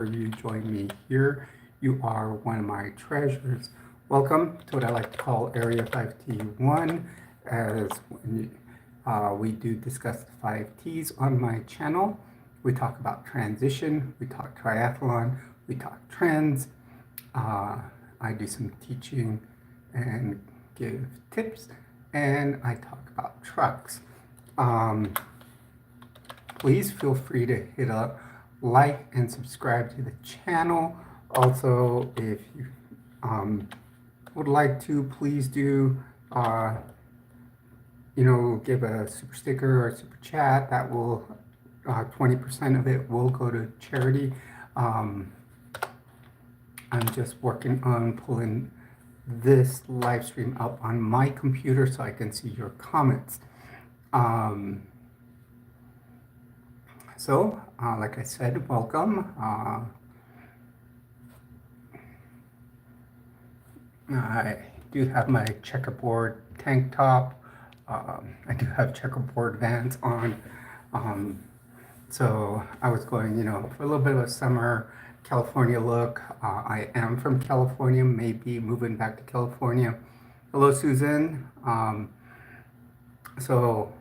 you join me here. You are one of my treasures. Welcome to what I like to call Area 5T1, as we do discuss the 5Ts on my channel. We talk about transition, we talk triathlon, we talk trends. I do some teaching and give tips, and I talk about trucks. Please feel free to hit a like and subscribe to the channel. Also, if you would like to, please do give a super sticker or a super chat. That will 20% of it will go to charity. I'm just working on pulling this live stream up on my computer so I can see your comments. So, like I said, welcome. I do have my checkerboard tank top. I do have checkerboard Vans on. So I was going, for a little bit of a summer California look. I am from California, maybe moving back to California. Hello, Susan. So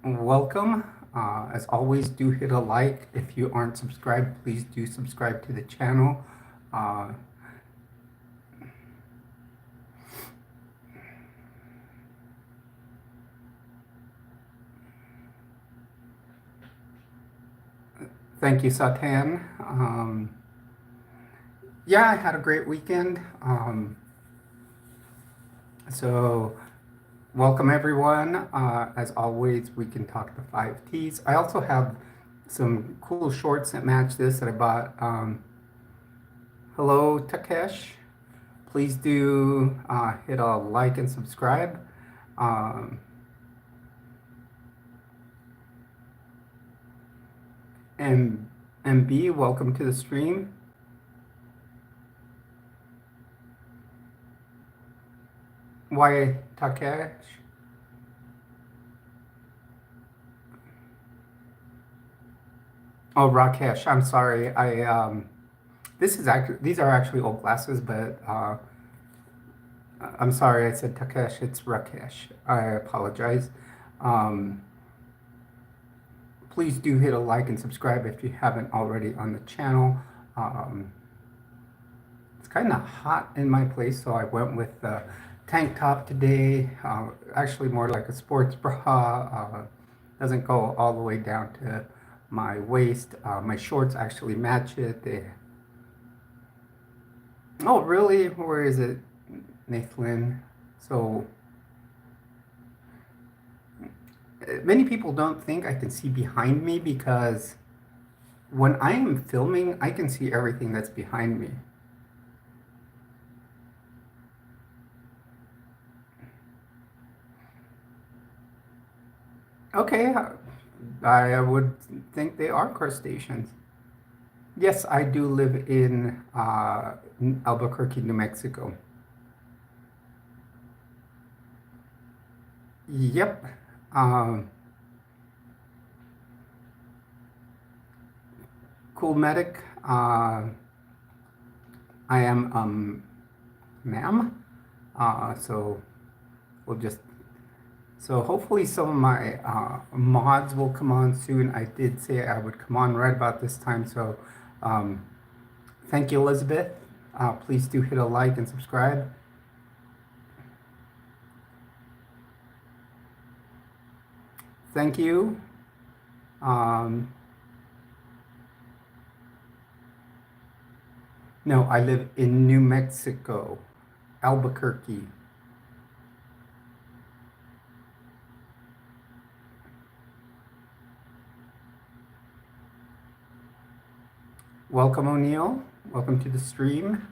welcome. As always, do hit a like. If you aren't subscribed, please do subscribe to the channel. Thank you, Satan. Yeah, I had a great weekend. So welcome everyone. As always, we can talk the 5Ts. I also have some cool shorts that match this that I bought. Hello, Takesh. Please do hit a like and subscribe. And MB, welcome to the stream. Why, Takesh? Oh, Rakesh, I'm sorry. These are actually old glasses, but I'm sorry I said Takesh. It's Rakesh. I apologize. Please do hit a like and subscribe if you haven't already on the channel. It's kind of hot in my place, so I went with the tank top today. Actually more like a sports bra. Doesn't go all the way down to my waist. My shorts actually match it. Oh, really? Where is it, Nathan? So many people don't think I can see behind me because when I am filming, I can see everything that's behind me. Okay, I would think they are crustaceans. Yes, I do live in Albuquerque, New Mexico. Yep. Cool medic. I am ma'am. So we'll just. So hopefully some of my mods will come on soon. I did say I would come on right about this time. So thank you, Elizabeth. Please do hit a like and subscribe. Thank you. No, I live in New Mexico, Albuquerque. Welcome, O'Neill. Welcome to the stream.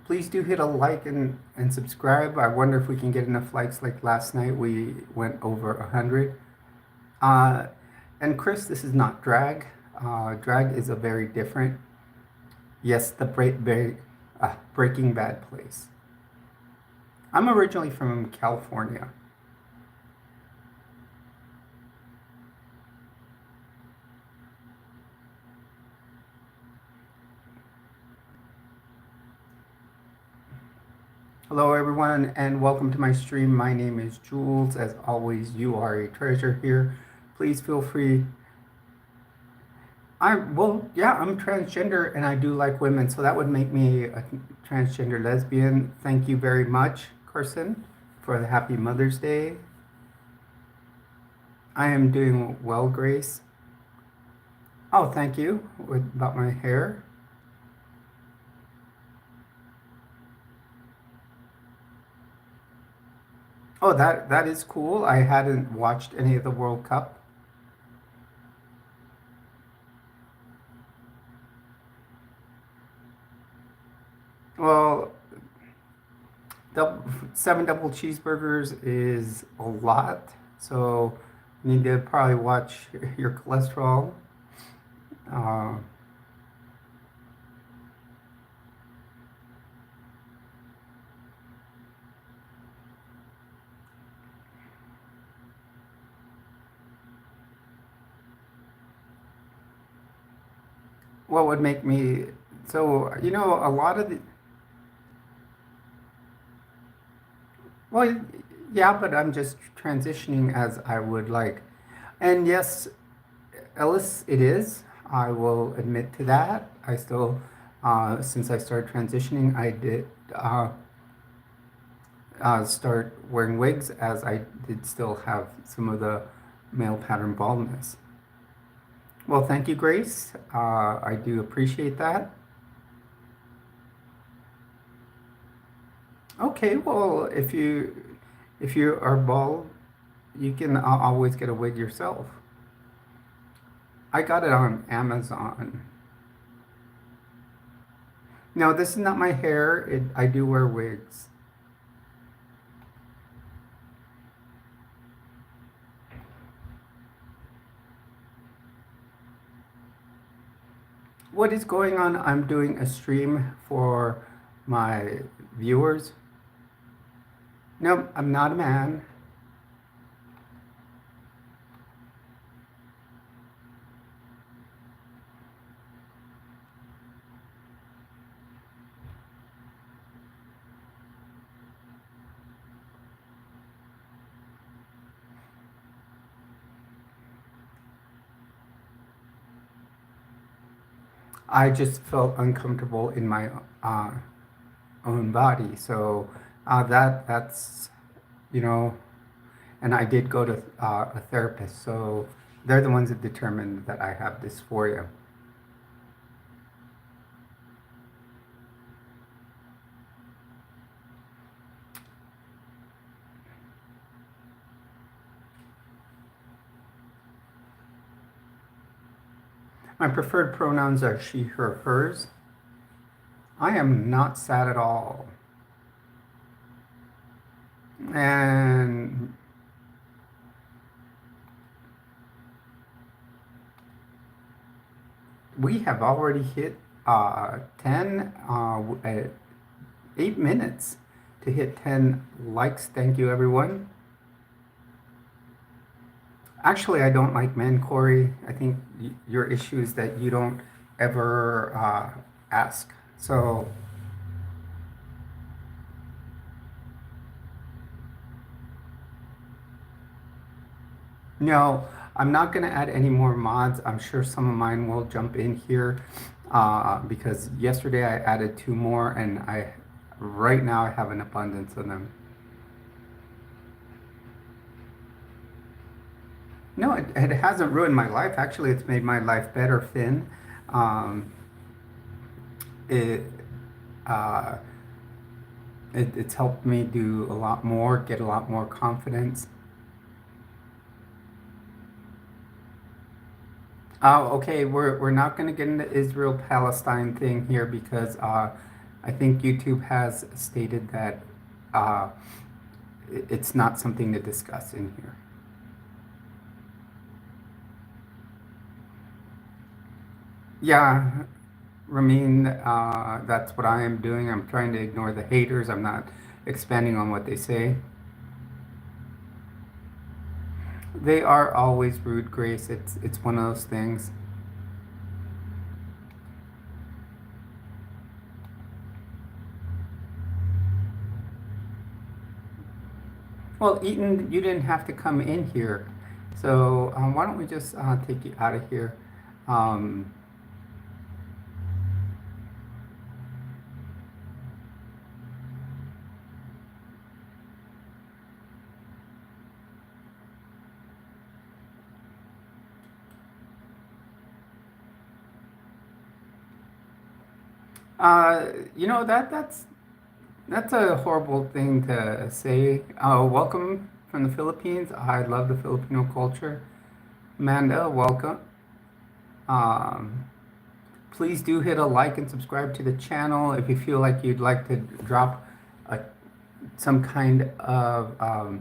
Please do hit a like and subscribe. I wonder if we can get enough likes like last night. We went over 100. And Chris, this is not drag. Drag is a very different, yes, the Breaking Bad place. I'm originally from California. Hello, everyone, and welcome to my stream. My name is Jules. As always, you are a treasure here. Please feel free. I'm transgender and I do like women, so that would make me a transgender lesbian. Thank you very much, Carson, for the happy Mother's Day. I am doing well, Grace. Oh, thank you. About my hair. Oh, that is cool. I hadn't watched any of the World Cup. Well, seven double cheeseburgers is a lot, so you need to probably watch your cholesterol. Uh, what would make me so a lot of the well, yeah, but I'm just transitioning as I would like. And yes, Ellis, it is. I will admit to that. I still, since I started transitioning, I did start wearing wigs as I did still have some of the male pattern baldness. Well, thank you, Grace. I do appreciate that. Okay, well, if you are bald, you can always get a wig yourself. I got it on Amazon. No, this is not my hair. I do wear wigs. What is going on? I'm doing a stream for my viewers. No, I'm not a man. I just felt uncomfortable in my own body. So that's you know, and I did go to a therapist. So they're the ones that determined that I have dysphoria. My preferred pronouns are she, her, hers. I am not sad at all. And we have already hit 8 minutes to hit 10 likes. Thank you, everyone. Actually, I don't like men, Corey. I think your issue is that you don't ever ask. So, no, I'm not going to add any more mods. I'm sure some of mine will jump in here because yesterday I added 2 more and right now I have an abundance of them. No, it hasn't ruined my life. Actually, it's made my life better, Finn. Um, it, uh, it's helped me do a lot more, get a lot more confidence. Oh, okay, we're not going to get into Israel-Palestine thing here because I think YouTube has stated that it's not something to discuss in here. Yeah, Ramin, that's what I am doing. I'm trying to ignore the haters. I'm not expanding on what they say. They are always rude, Grace. It's one of those things. Well, Eaton, you didn't have to come in here. So why don't we just take you out of here? Um, you know, that's a horrible thing to say. Welcome from the Philippines. I love the Filipino culture. Amanda, welcome. Um, Please do hit a like and subscribe to the channel if you feel like you'd like to drop a, some kind of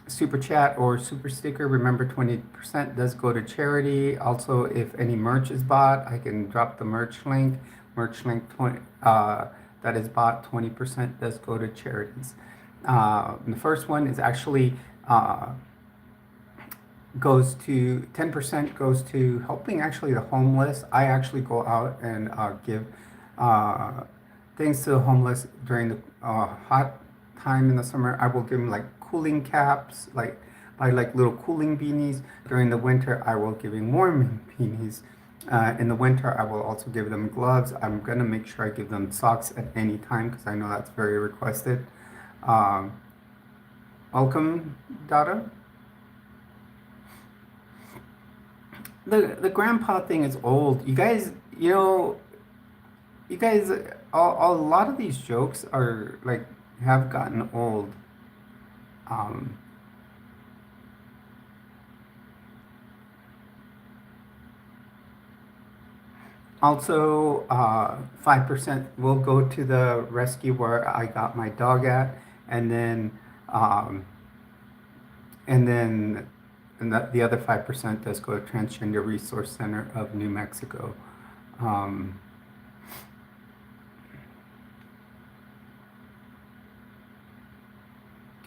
super chat or super sticker. Remember, 20% does go to charity. Also, if any merch is bought, I can drop the merch link. Merch link 20 that is bought, 20% does go to charities. The first one is actually goes to 10% goes to helping actually the homeless. I actually go out and give uh, things to the homeless during the hot time in the summer. I will give them like cooling caps, like buy like little cooling beanies. During the winter, I will giving warm beanies. In the winter, I will also give them gloves. I'm gonna make sure I give them socks at any time because I know that's very requested. Um, Welcome, Dada. The grandpa thing is old. You guys, you guys, a lot of these jokes are like have gotten old. Um, Also, 5% will go to the rescue where I got my dog at, and then, um, and then, and the other 5% does go to Transgender Resource Center of New Mexico. Um,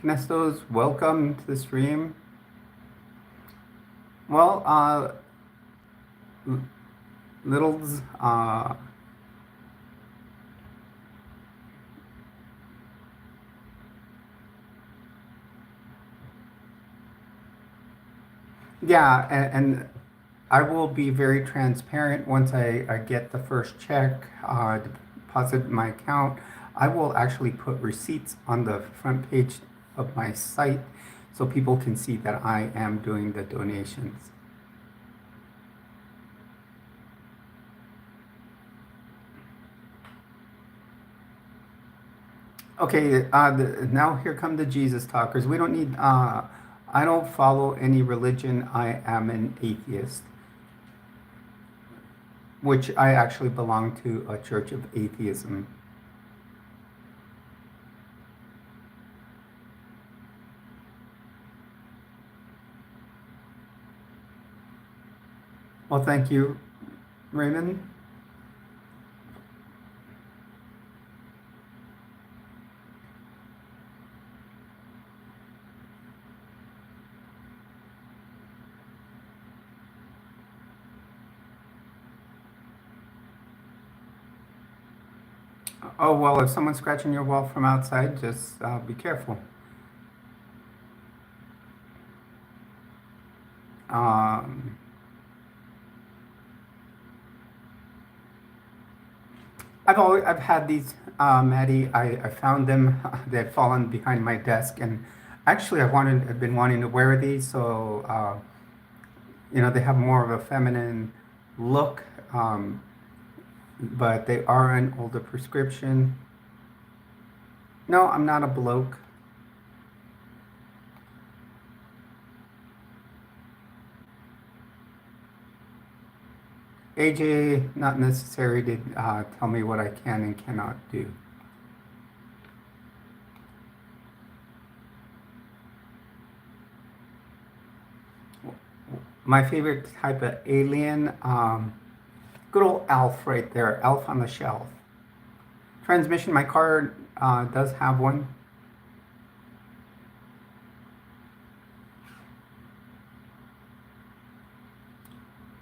Kinestos, welcome to the stream. Well, Littles, yeah, and I will be very transparent once I get the first check deposited in my account. I will actually put receipts on the front page of my site so people can see that I am doing the donations. Okay, now here come the Jesus talkers. We don't need, I don't follow any religion. I am an atheist, which I actually belong to a church of atheism. Well, thank you, Raymond. Oh, well, if someone's scratching your wall from outside, just be careful. Um, I've had these, Maddie. I found them. They had fallen behind my desk, and actually, I've been wanting to wear these. So, they have more of a feminine look, but they are an older prescription. No, I'm not a bloke. AJ, not necessary to tell me what I can and cannot do. My favorite type of alien, good old Alf right there, Alf on the shelf. Transmission, my car does have one.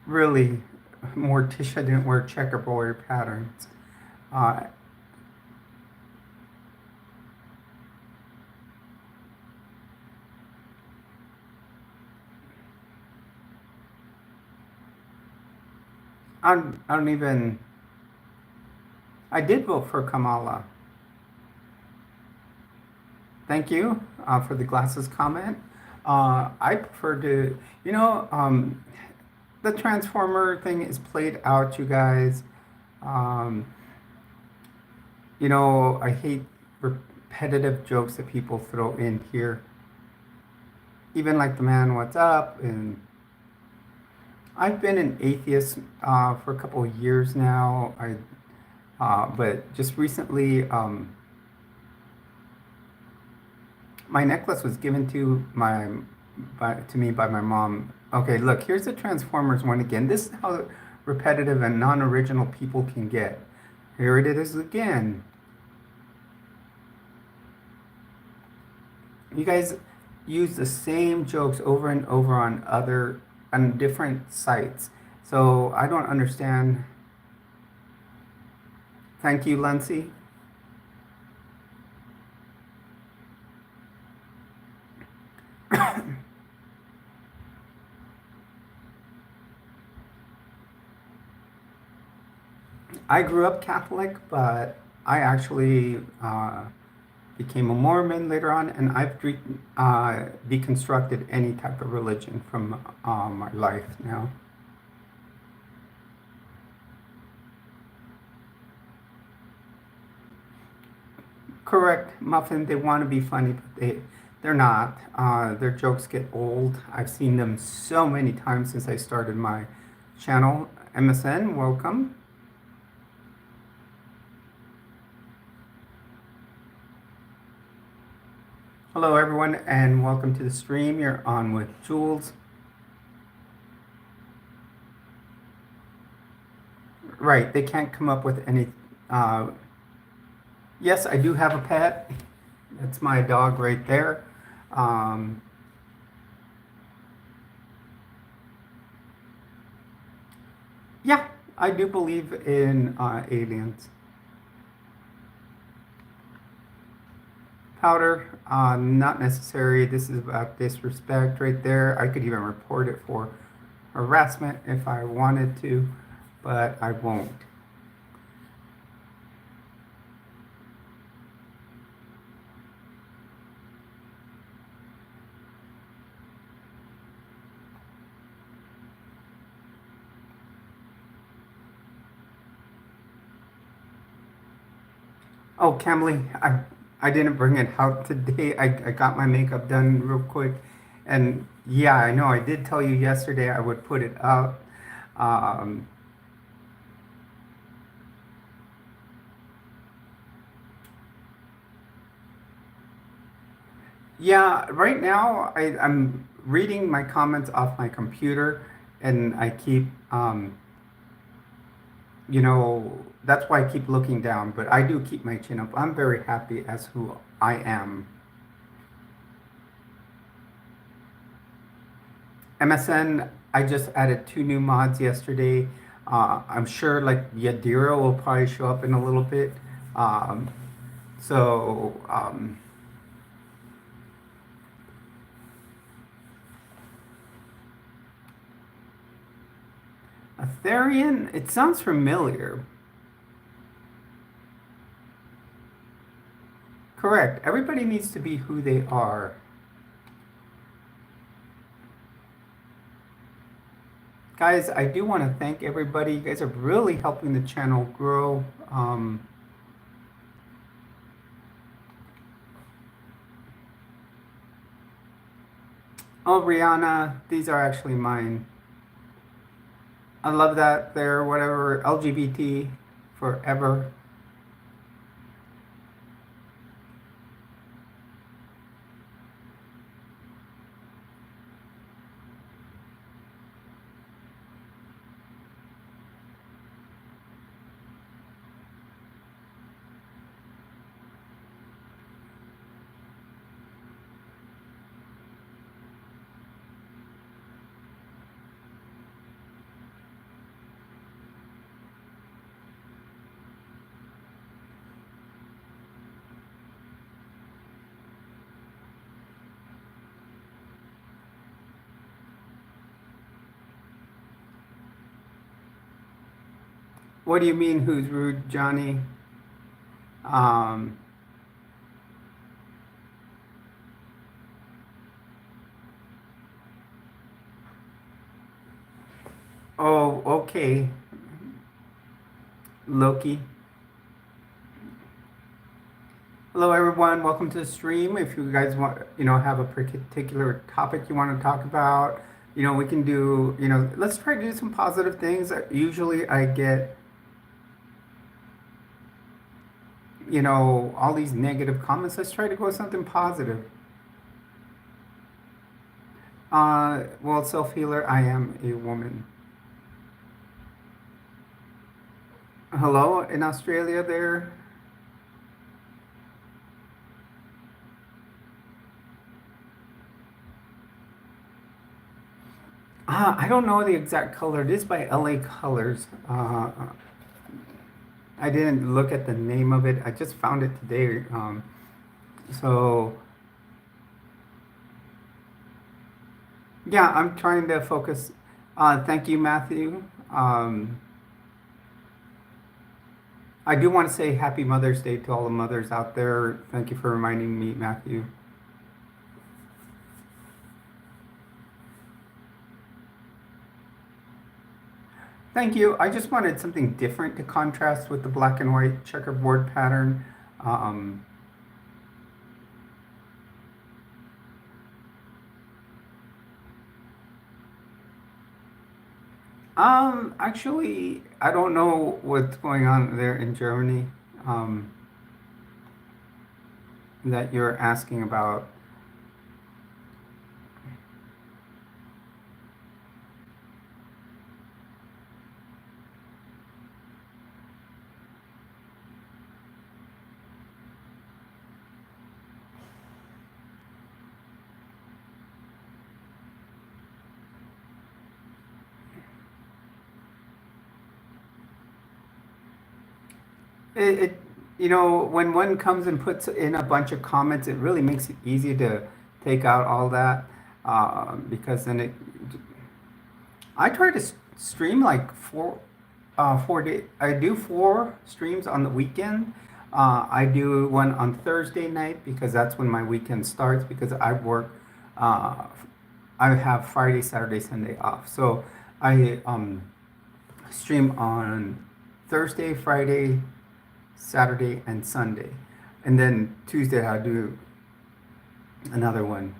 Really, Morticia didn't wear checkerboard patterns. Uh, I don't even. I did vote for Kamala. Thank you for the glasses comment. I prefer to, the Transformer thing is played out, you guys. Um, I hate repetitive jokes that people throw in here. Even like the man, what's up? And I've been an atheist for a couple of years now. But just recently, my necklace was given to me by my mom. Okay, look, here's the Transformers one again. This is how repetitive and non-original people can get. Here it is again. You guys use the same jokes over and over on different sites. So I don't understand. Thank you, Lindsay. I grew up Catholic, but I actually became a Mormon later on, and I've deconstructed any type of religion from my life now. Correct, Muffin. They want to be funny, but they're not. Their jokes get old. I've seen them so many times since I started my channel. MSN, welcome. Hello, everyone, and welcome to the stream. You're on with Jules. Right, they can't come up with any. Yes, I do have a pet. That's my dog right there. Yeah, I do believe in aliens. Powder, not necessary. This is about disrespect right there. I could even report it for harassment if I wanted to, but I won't. Oh, Camly, I didn't bring it out today. I got my makeup done real quick. And yeah, I know I did tell you yesterday I would put it out. Yeah, right now I'm reading my comments off my computer and I keep, that's why I keep looking down, but I do keep my chin up. I'm very happy as who I am. MSN, I just added 2 new mods yesterday. I'm sure like Yadira will probably show up in a little bit. So, Atherian, it sounds familiar. Correct. Everybody needs to be who they are. Guys, I do want to thank everybody. You guys are really helping the channel grow. Oh, Rihanna, these are actually mine. I love that they're whatever, LGBT forever. What do you mean, who's rude, Johnny? Um, oh, okay. Loki. Hello, everyone. Welcome to the stream. If you guys want, have a particular topic you want to talk about, we can do, let's try to do some positive things. Usually I get, all these negative comments. Let's try to go with something positive. Well, self-healer, I am a woman. Hello, in Australia there. I don't know the exact color. It is by LA Colors. I didn't look at the name of it. I just found it today. So, yeah, I'm trying to focus. Thank you, Matthew. I do want to say Happy Mother's Day to all the mothers out there. Thank you for reminding me, Matthew. Thank you. I just wanted something different to contrast with the black and white checkerboard pattern. Um, actually, I don't know what's going on there in Germany, that you're asking about. It when one comes and puts in a bunch of comments, it really makes it easy to take out all that, because then I try to stream like 4 days. I do 4 streams on the weekend. I do one on Thursday night because that's when my weekend starts because I work. Uh, I have Friday, Saturday, Sunday off, so I stream on Thursday, Friday, Saturday, and Sunday. And then Tuesday I'll do another one.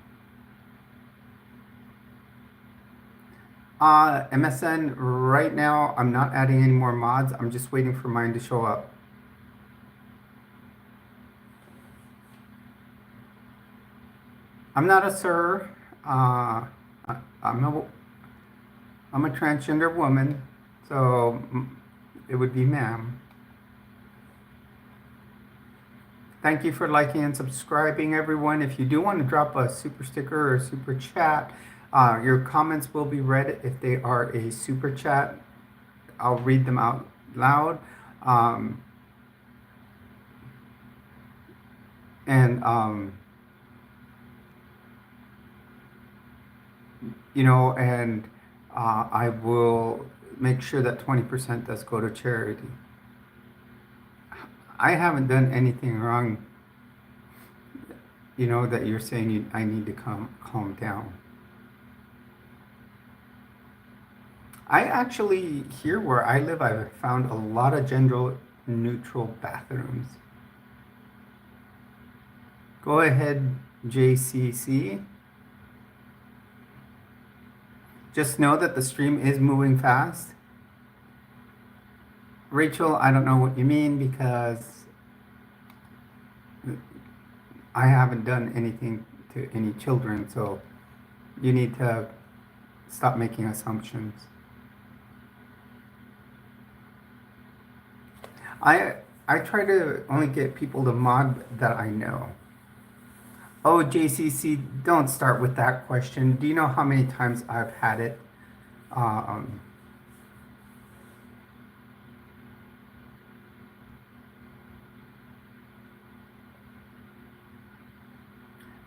MSN, right now I'm not adding any more mods. I'm just waiting for mine to show up. I'm not a sir. I'm a transgender woman, so it would be ma'am. Thank you for liking and subscribing, everyone. If you do want to drop a super sticker or a super chat, your comments will be read if they are a super chat. I'll read them out loud. And I will make sure that 20% does go to charity. I haven't done anything wrong, that you're saying I need to calm down. I actually, here where I live, I've found a lot of gender neutral bathrooms. Go ahead, JCC. Just know that the stream is moving fast. Rachel, I don't know what you mean because I haven't done anything to any children, so you need to stop making assumptions. I try to only get people to mod that I know. Oh, JCC, don't start with that question. Do you know how many times I've had it?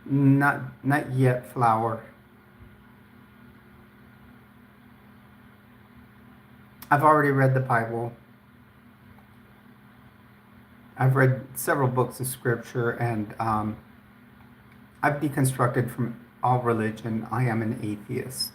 Not yet, Flower. I've already read the Bible. I've read several books of scripture, and I've deconstructed from all religion. I am an atheist.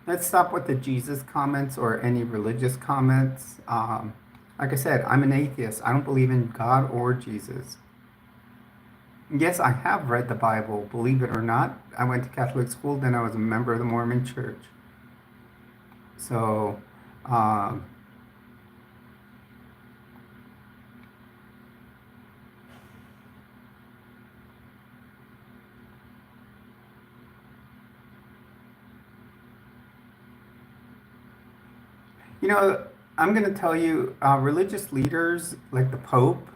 Let's stop with the Jesus comments or any religious comments. Like I said, I'm an atheist. I don't believe in God or Jesus. Yes, I have read the Bible, believe it or not. I went to Catholic school, then I was a member of the Mormon Church. So, um, you know, I'm going to tell you, religious leaders like the Pope,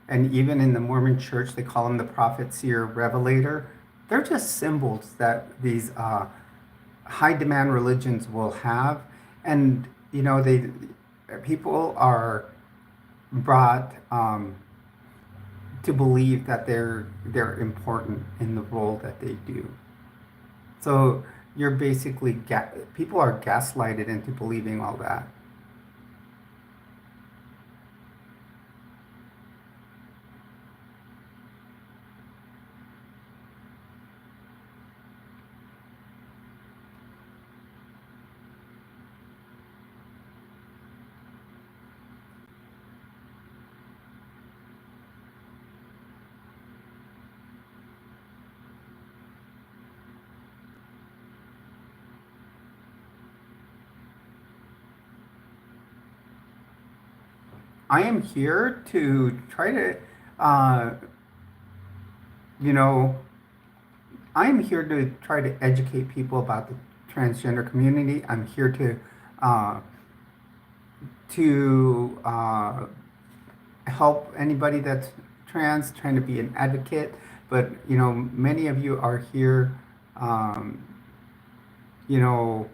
and even in the Mormon Church, they call him the prophet, seer, revelator. They're just symbols that these high demand religions will have, and they people are brought to believe that they're important in the role that they do. So you're basically people are gaslighted into believing all that. I am here to try to, uh, you know, I am here to try to educate people about the transgender community. I'm here uh, to help anybody that's trans, trying to be an advocate. But many of you are here, um, you know,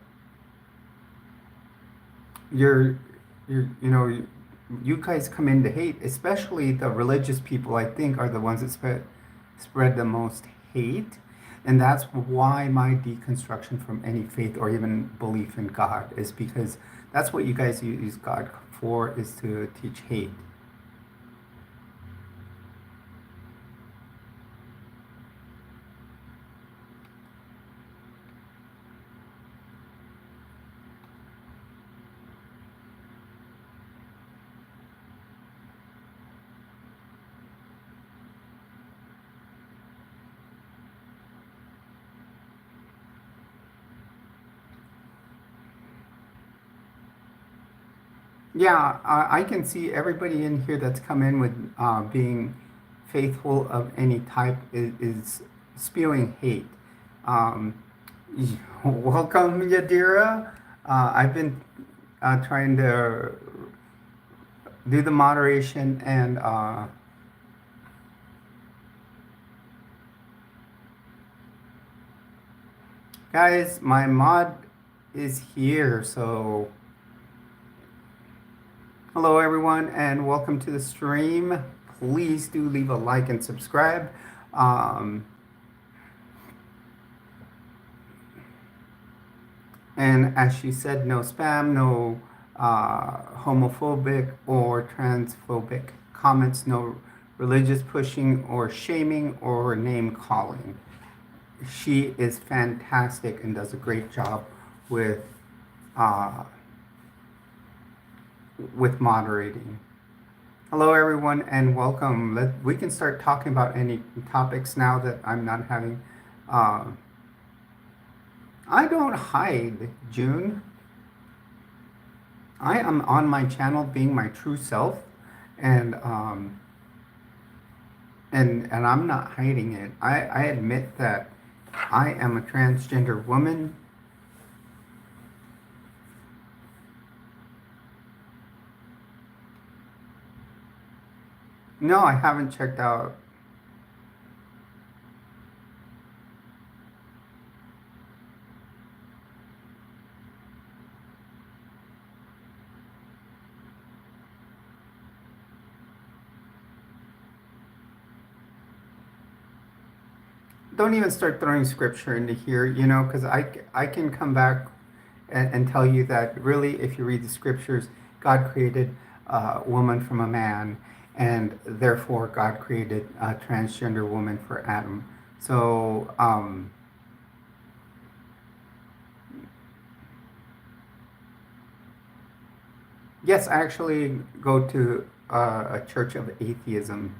you're, you guys come in to hate, especially the religious people. I think are the ones that spread the most hate, and that's why my deconstruction from any faith or even belief in God is because that's what you guys use God for, is to teach hate. Yeah, I can see everybody in here that's come in with being faithful of any type is spewing hate. Um, Welcome, Yadira. I've been trying to do the moderation, and guys, my mod is here, so hello everyone and welcome to the stream. Please do leave a like and subscribe. And as she said, no spam, no homophobic or transphobic comments, no religious pushing or shaming or name calling. She is fantastic and does a great job with moderating. Hello everyone and welcome. We can start talking about any topics now that I'm not having. I don't hide, June. I am on my channel being my true self, and I'm not hiding it. I admit that I am a transgender woman. No, I haven't checked out. don't even start throwing scripture into here, you know, because I can come back and tell you that really, if you read the scriptures, God created a woman from a man, and therefore God created a transgender woman for Adam. So, yes, I actually go to a church of atheism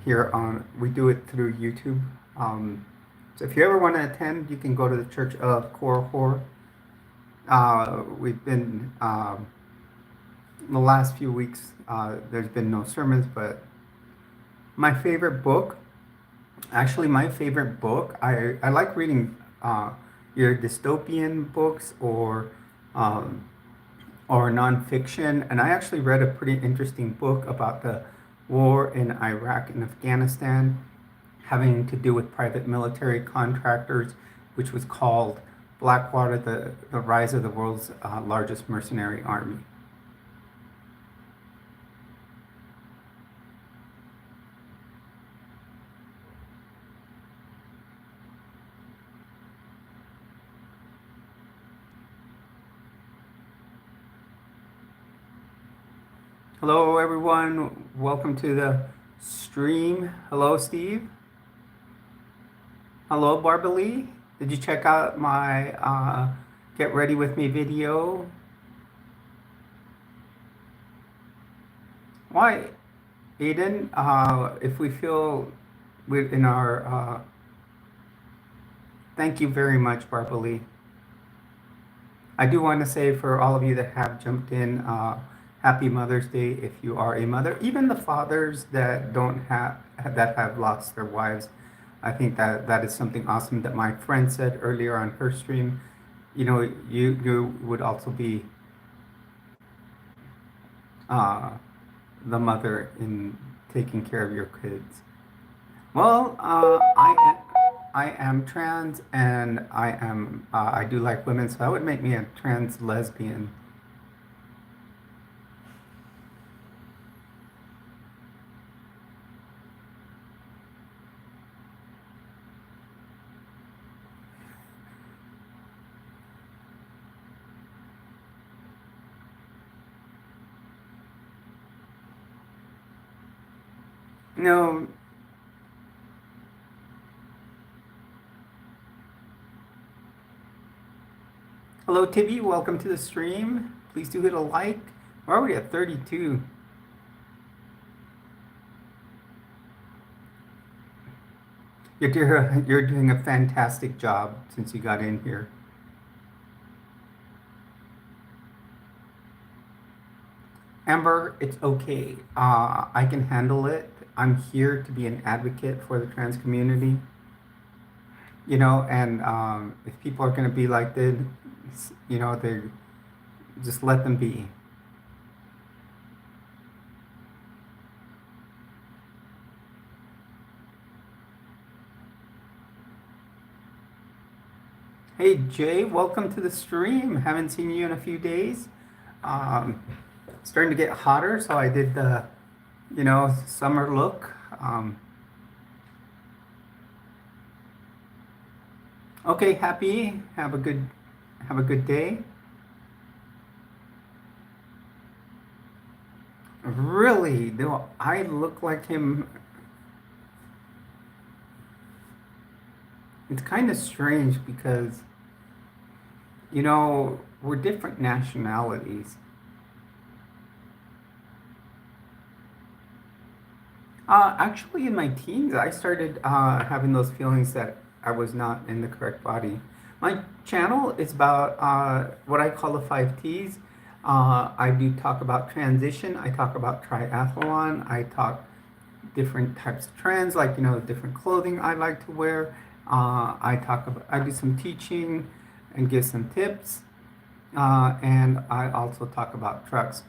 here on, we do it through YouTube. So if you ever want to attend, you can go to the Church of Korahor. We've been, in the last few weeks, there's been no sermons, but my favorite book, actually my favorite book, I like reading either dystopian books um, or nonfiction, and I actually read a pretty interesting book about the war in Iraq and Afghanistan, having to do with private military contractors, which was called Blackwater, the Rise of the World's Largest Mercenary Army. Hello, everyone. Welcome to the stream. Hello, Steve. Hello, Barbely. Did you check out my Get Ready With Me video? Why, Aiden, if we feel in our, thank you very much, Barbely. I do want to say for all of you that have jumped in, Happy Mother's Day if you are a mother. Even the fathers that don't have, that have lost their wives. I think that is something awesome that my friend said earlier on her stream. You know, you would also be uh, the mother in taking care of your kids. Well, I am trans, and I do like women, so that would make me a trans lesbian. No. Hello, Tibby. Welcome to the stream. Please do hit a like. We're already at 32. You're doing a fantastic job since you got in here. Amber, it's okay. I can handle it. I'm here to be an advocate for the trans community. You know, and if people are going to be like this, you know, they just let them be. Hey Jay, welcome to the stream. Haven't seen you in a few days. Starting to get hotter, so I did the, you know, summer look. Okay, happy. Have a good day. Really? Do I look like him? It's kind of strange because, you know, we're different nationalities. Actually, in my teens, I started having those feelings that I was not in the correct body. My channel is about what I call the 5Ts. I do talk about transition. I talk about triathlon. I talk different types of trends, like, you know, different clothing I like to wear. I do some teaching and give some tips. And I also talk about trucks.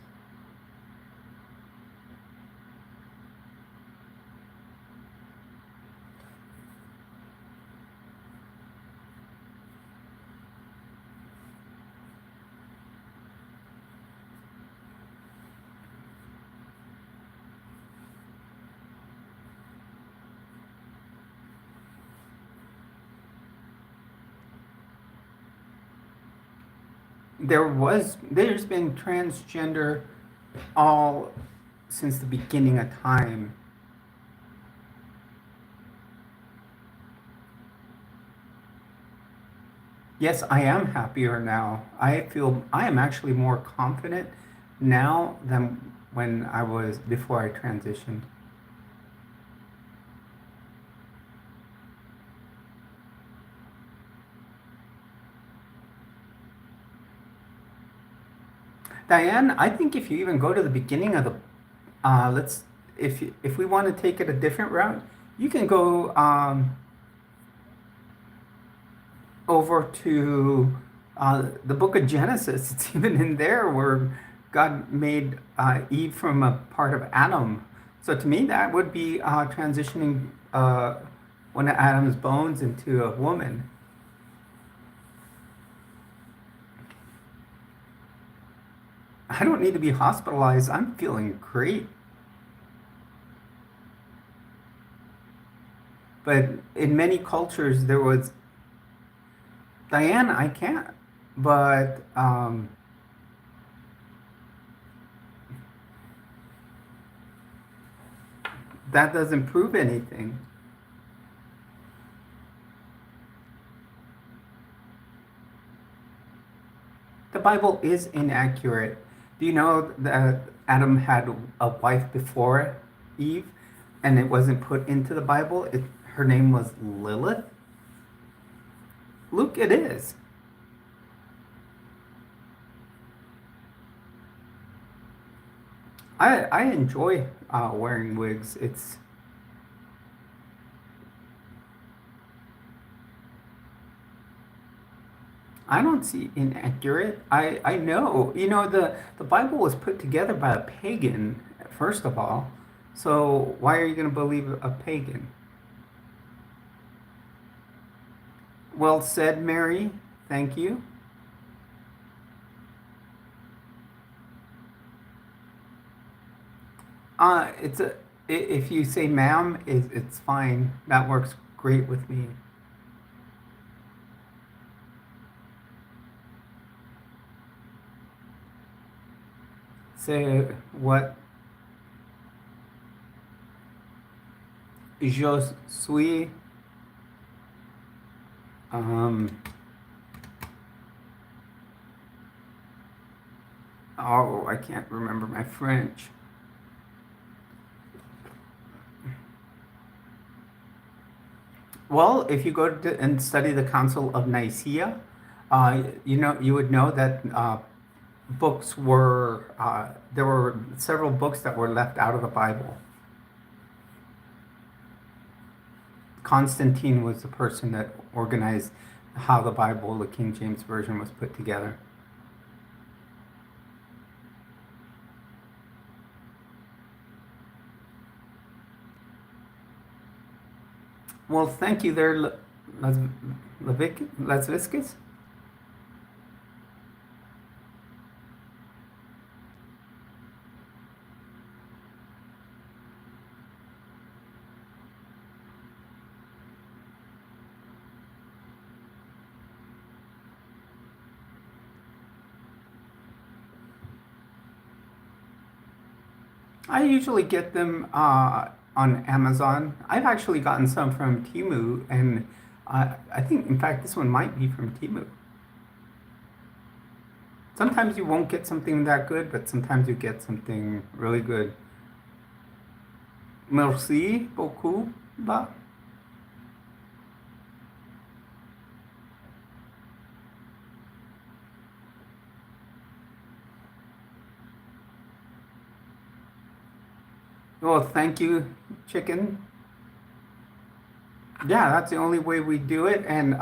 there's been transgender all since the beginning of time. Yes, I am happier now. I feel I am actually more confident now than when I was before I transitioned. Diane, I think if you even go to the beginning of the, let's, if we want to take it a different route, you can go over to the book of Genesis. It's even in there where God made Eve from a part of Adam. So to me, that would be transitioning one of Adam's bones into a woman. I don't need to be hospitalized. I'm feeling great. But in many cultures, there was, Diane, I can't. But that doesn't prove anything. The Bible is inaccurate. Do you know that Adam had a wife before Eve and it wasn't put into the Bible? Her name was Lilith. Luke, it is. I enjoy wearing wigs. It's I don't see inaccurate. I know. You know, the Bible was put together by a pagan, first of all. So why are you going to believe a pagan? Well said, Mary. Thank you. It's a if you say ma'am, it's fine. That works great with me. So what je suis um oh, I can't remember my French. Well, if you go to and study the Council of Nicaea, you would know that books were there were several books that were left out of the Bible. Constantine was the person that organized how the Bible, the King James Version, was put together. Well, thank you there, Lesviscus. I usually get them on Amazon. I've actually gotten some from Temu, and I think, in fact, this one might be from Temu. Sometimes you won't get something that good, but sometimes you get something really good. Merci beaucoup. Ba. Well, thank you, chicken. Yeah, that's the only way we do it. And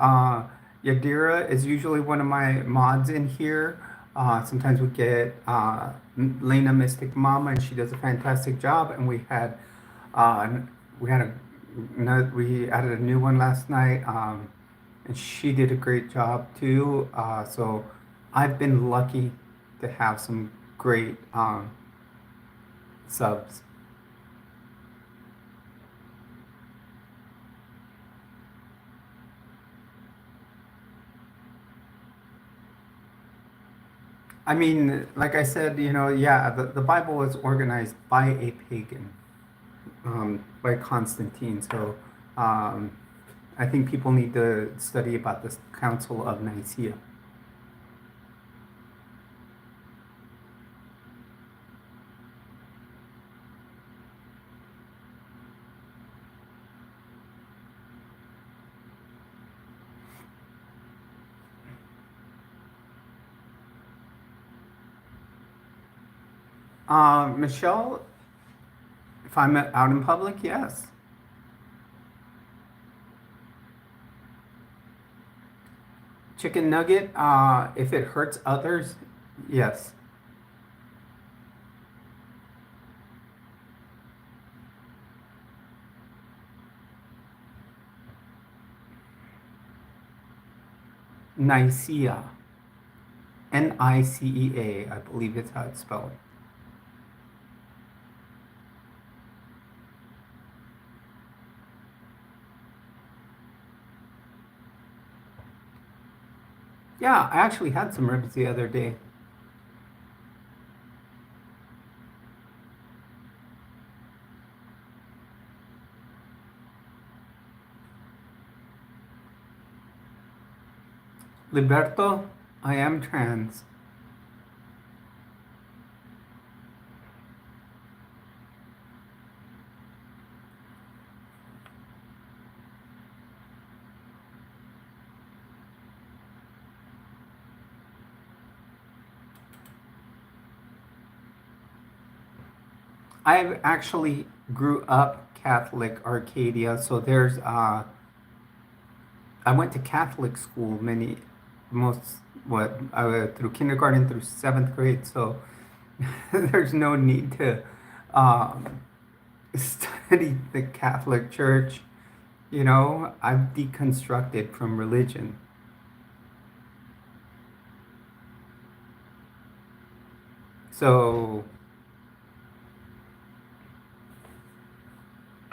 Yadira is usually one of my mods in here. Sometimes we get Lena Mystic Mama, and she does a fantastic job. And uh, we had we added a new one last night, and she did a great job too. So I've been lucky to have some great subs. I mean, like I said, yeah, the Bible was organized by a pagan, by Constantine. So um, I think people need to study about this Council of Nicaea. Michelle, if I'm out in public, yes. Chicken nugget, if it hurts others, yes. Nicaea, Nicea, I believe it's how it's spelled. Yeah, I actually had some ribs the other day. Liberto, I am trans. I actually grew up Catholic Arcadia, so I went to Catholic school through kindergarten through seventh grade, so there's no need to um, study the Catholic Church. I've deconstructed from religion. So,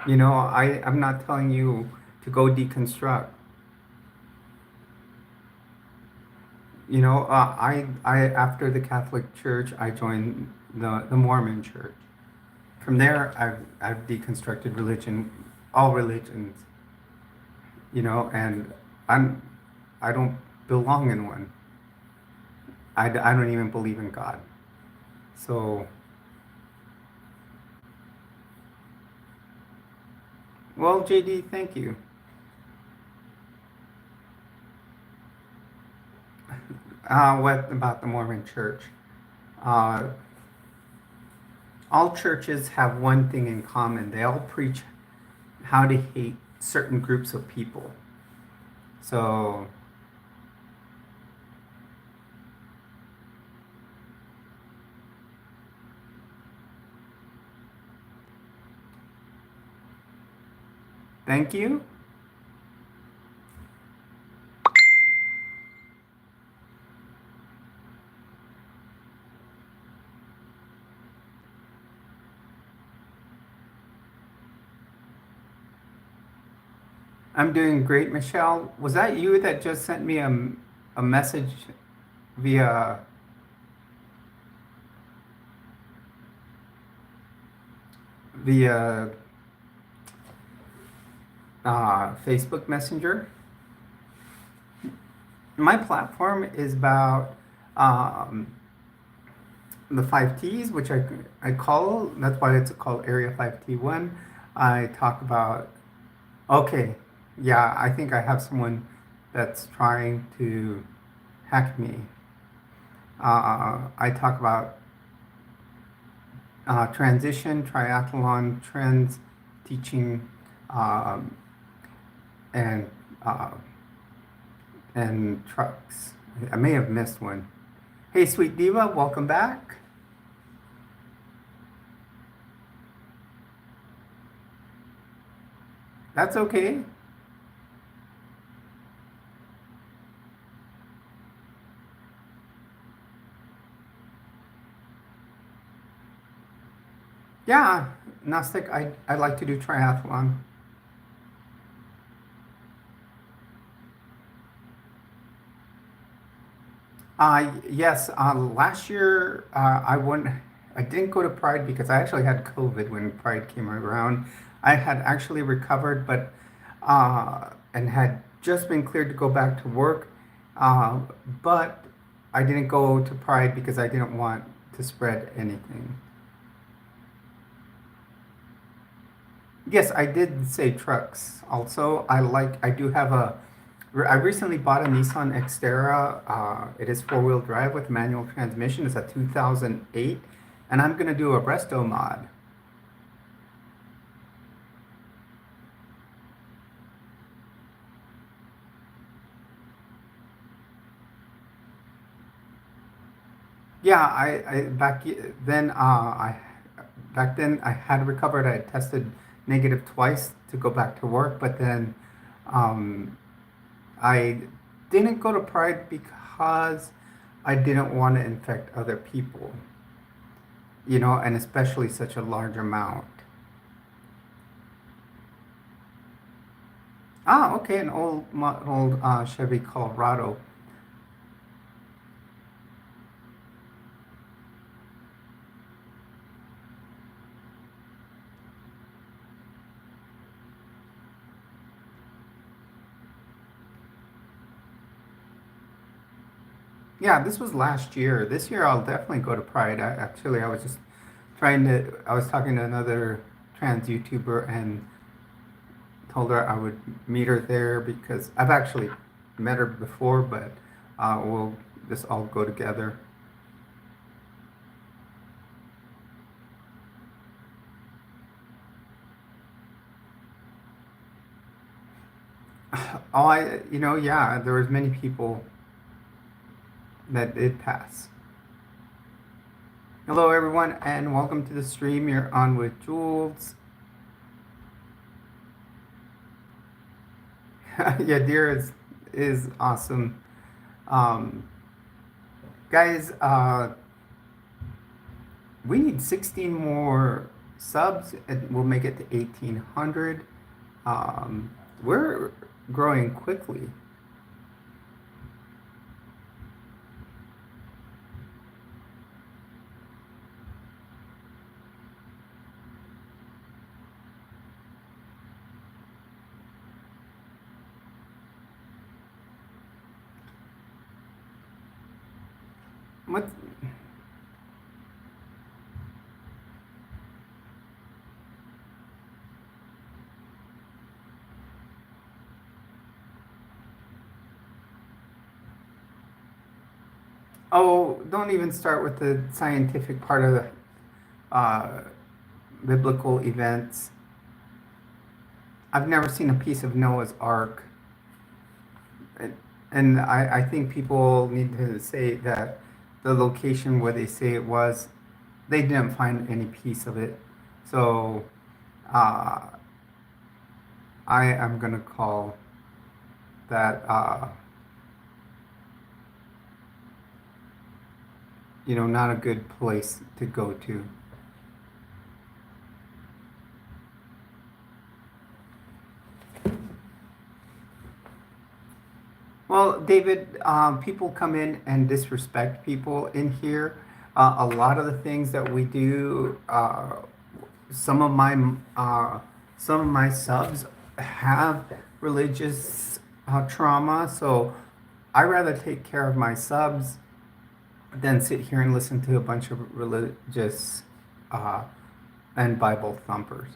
I'm not telling you to go deconstruct. I after the Catholic Church, I joined the Mormon Church. From there, I've deconstructed religion, all religions, and I'm I don't belong in one. I don't even believe in God. So, well, JD, thank you. What about the Mormon Church? Uh, all churches have one thing in common. They all preach how to hate certain groups of people. So, thank you. I'm doing great, Michelle. Was that you that just sent me a message via via Facebook Messenger? My platform is about the 5Ts, which I call, that's why it's called Area 5T1. I talk about, okay, yeah, I think I have someone that's trying to hack me. I talk about transition, triathlon trends, teaching, um, and uh, and trucks. I may have missed one. Hey, Sweet Diva, welcome back. That's okay. Yeah, Gnostic, I like to do triathlon. Yes, last year I didn't go to Pride because I actually had COVID when Pride came around. I had actually recovered, but and had just been cleared to go back to work. Uh, but I didn't go to Pride because I didn't want to spread anything. Yes, I did say trucks. Also, I do have I recently bought a Nissan Xterra. It is four-wheel drive with manual transmission. It's a 2008, and I'm gonna do a resto mod. Yeah, then back then I had recovered. I had tested negative twice to go back to work, but then um, I didn't go to Pride because I didn't want to infect other people, and especially such a large amount. Ah, okay, an old Chevy Colorado. Yeah, this was last year. This year I'll definitely go to Pride. I was just I was talking to another trans YouTuber and told her I would meet her there because I've actually met her before, but we'll just all go together. Yeah, there was many people that did pass. Hello, everyone, and welcome to the stream. You're on with Jules. Yeah, deer is awesome. Um, guys, we need 16 more subs, and we'll make it to 1,800. Um, we're growing quickly. What? Oh, don't even start with the scientific part of the biblical events. I've never seen a piece of Noah's Ark. And I think people need to say that the location where they say it was, they didn't find any piece of it. So uh, I am going to call that, not a good place to go to. Well, David, people come in and disrespect people in here. A lot of the things that we do, some of my some of my subs have religious trauma, so I rather take care of my subs than sit here and listen to a bunch of religious uh, and Bible thumpers.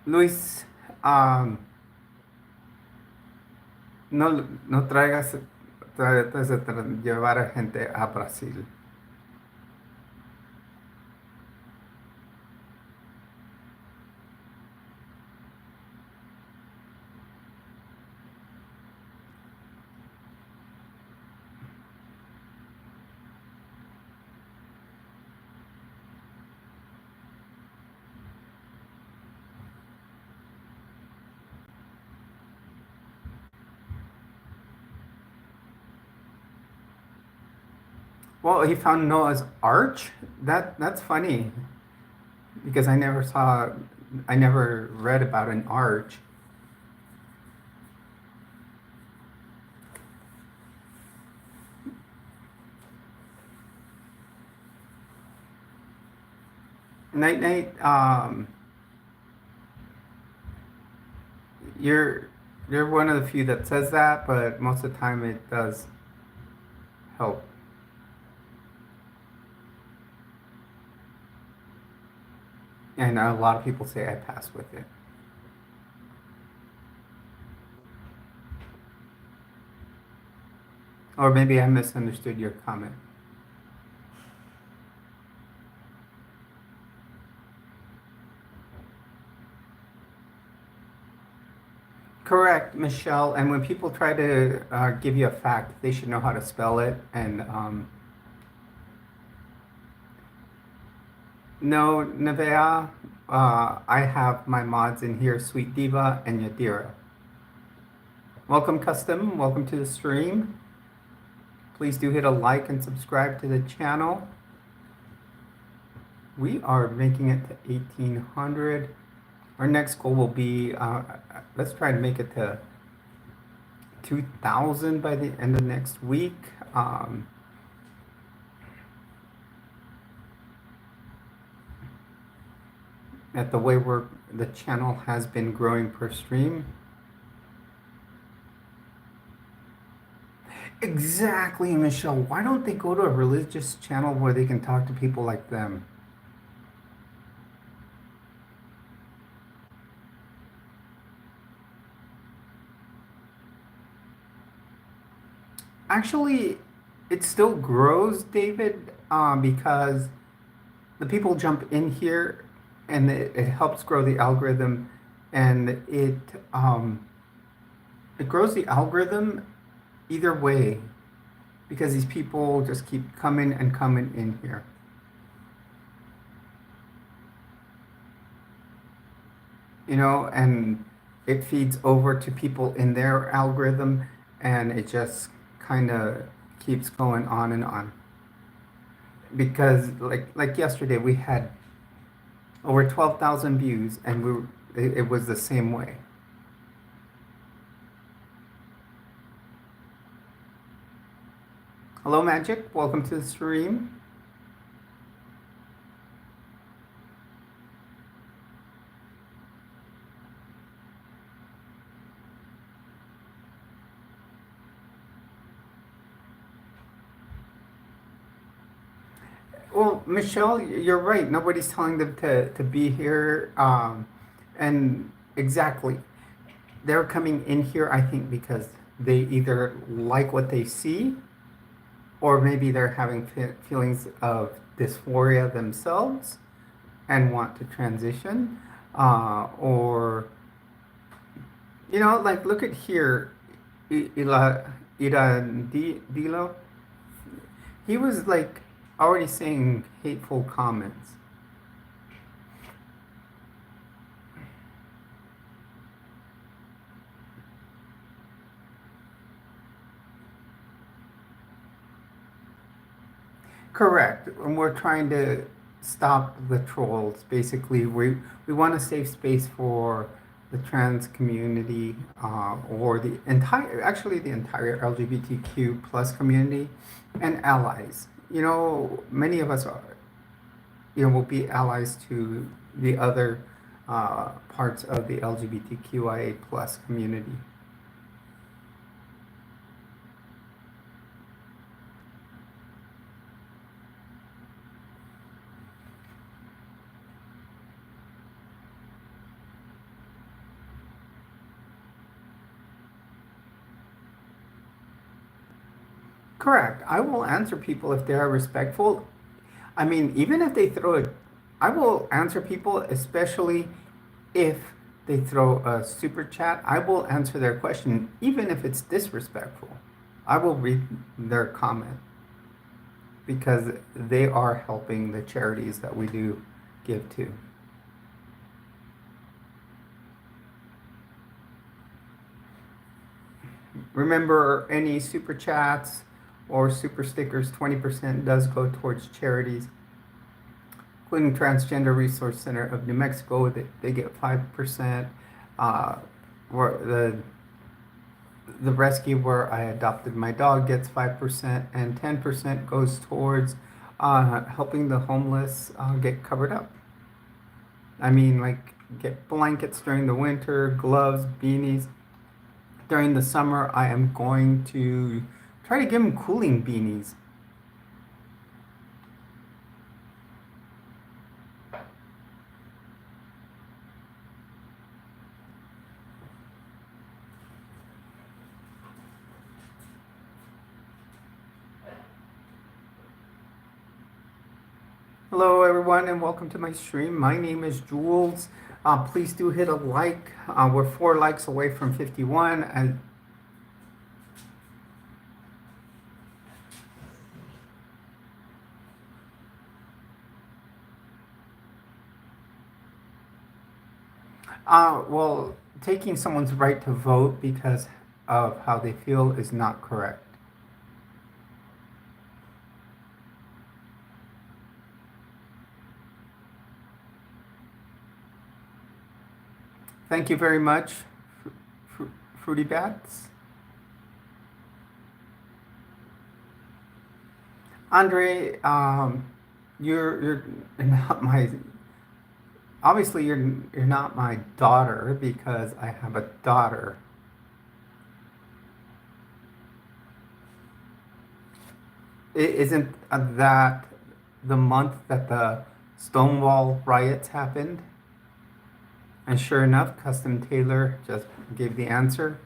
Luis, um, no trates de llevar a gente a Brasil. Well, he found Noah's Arch. That's funny because I never saw I never read about an arch. Night Night, you're you're one of the few that says that, but most of the time it does help. And a lot of people say I pass with it. Or maybe I misunderstood your comment. Correct, Michelle. And when people try to give you a fact, they should know how to spell it. And no, Nevea, I have my mods in here, Sweet Diva and Yadira. Welcome, Custom. Welcome to the stream. Please do hit a like and subscribe to the channel. We are making it to 1,800. Our next goal will be, let's try to make it to 2,000 by the end of next week. At the way the channel has been growing per stream. Exactly, Michelle. Why don't they go to a religious channel where they can talk to people like them? Actually, it still grows, David, because the people jump in here and it helps grow the algorithm, and it grows the algorithm either way, because these people just keep coming and coming in here. You know, and it feeds over to people in their algorithm, and it just kind of keeps going on and on. Because like yesterday we had over 12,000 views, and it was the same way. Hello, Magic. Welcome to the stream. Well, Michelle, you're right. Nobody's telling them to be here. And exactly, they're coming in here, I think, because they either like what they see, or maybe they're having feelings of dysphoria themselves and want to transition. Or, you know, like look at here, Dilo. He was like already saying hateful comments. Correct. And we're trying to stop the trolls. Basically, we want a safe space for the trans community, or actually the entire LGBTQ plus community and allies. You know, many of us are, you know, will be allies to the other parts of the LGBTQIA plus community. Correct. I will answer people if they are respectful. I mean, even if they throw it, I will answer people, especially if they throw a super chat. I will answer their question, even if it's disrespectful. I will read their comment because they are helping the charities that we do give to. Remember, any super chats or super stickers, 20% does go towards charities. including Transgender Resource Center of New Mexico, they get 5%. Where the rescue where I adopted my dog gets 5%, and 10% goes towards helping the homeless get covered up. I mean, like, get blankets during the winter, gloves, beanies. During the summer, I am going to try to give them cooling beanies. Hello everyone and welcome to my stream. My name is Jules. Please do hit a like. We're 4 likes away from 51. And well, taking someone's right to vote because of how they feel is not correct. Thank you very much, Fruity Bats. Andre, you're not my. Obviously, you're not my daughter because I have a daughter. Isn't that the month that the Stonewall riots happened? And sure enough, Custom Taylor just gave the answer.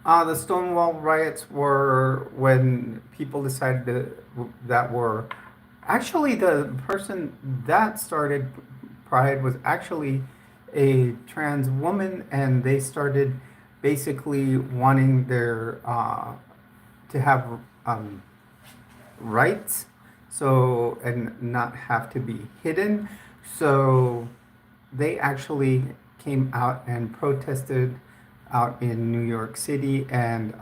The Stonewall riots were when people decided that were actually the person that started Pride was actually a trans woman, and they started basically wanting their to have rights, so and not have to be hidden. So they actually came out and protested out in New York City, and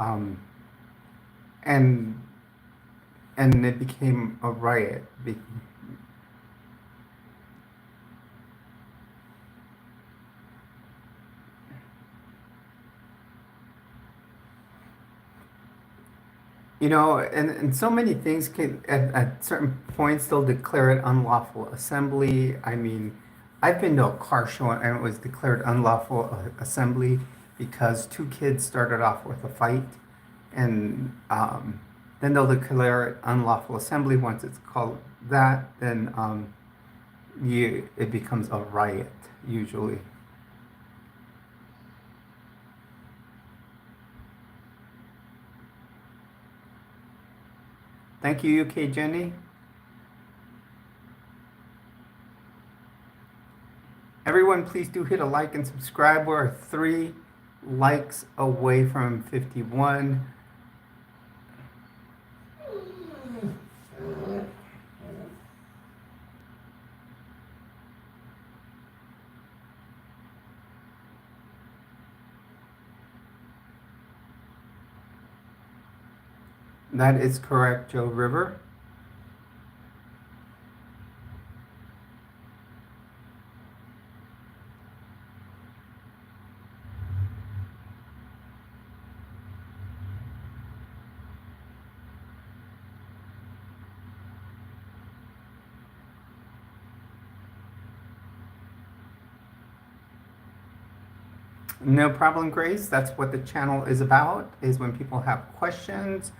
it became a riot. You know, and so many things can, at certain points, they'll declare it unlawful assembly. I mean, I've been to a car show and it was declared unlawful assembly because 2 kids started off with a fight, and then they'll declare it unlawful assembly. Once it's called that, then it becomes a riot, usually. Thank you, UK Jenny. Everyone, please do hit a like and subscribe. We're 3 likes away from 51. That is correct, Joe River. No problem, Grace. That's what the channel is about, is when people have questions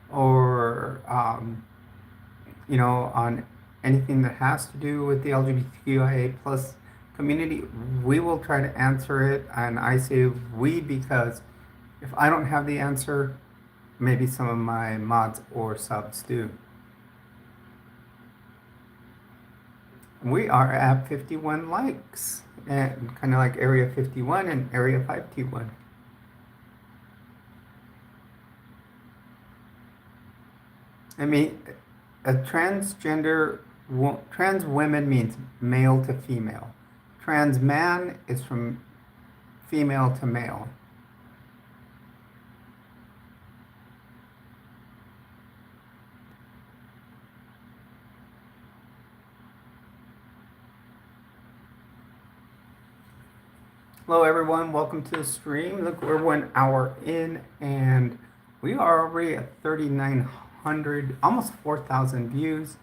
or, you know, on anything that has to do with the LGBTQIA plus community, we will try to answer it. And I say we because if I don't have the answer, maybe some of my mods or subs do. We are at 51 likes, and kind of like Area 51 and Area 5T1. I mean, a transgender, trans women means male to female. Trans man is from female to male. Hello everyone, welcome to the stream. Look, we're 1 hour in and we are already at 3,900, almost 4,000 views.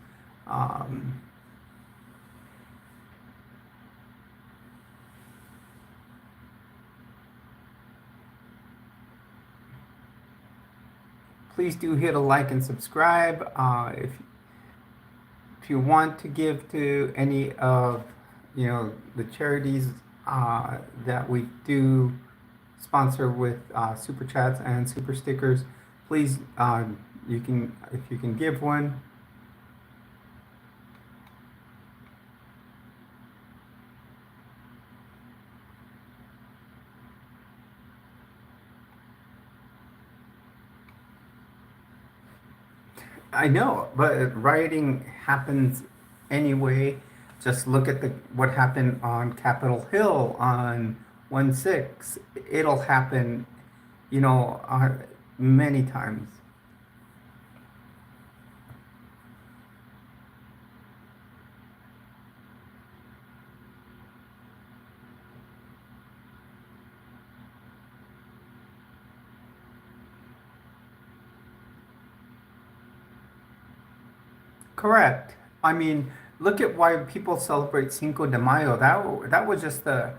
Please do hit a like and subscribe. If you want to give to any of the charities that we do sponsor with super chats and super stickers, please if you can give one. I know, but rioting happens anyway. Just look at what happened on Capitol Hill on 1/6. It'll happen, many times. Correct. I mean, look at why people celebrate Cinco de Mayo. That was just the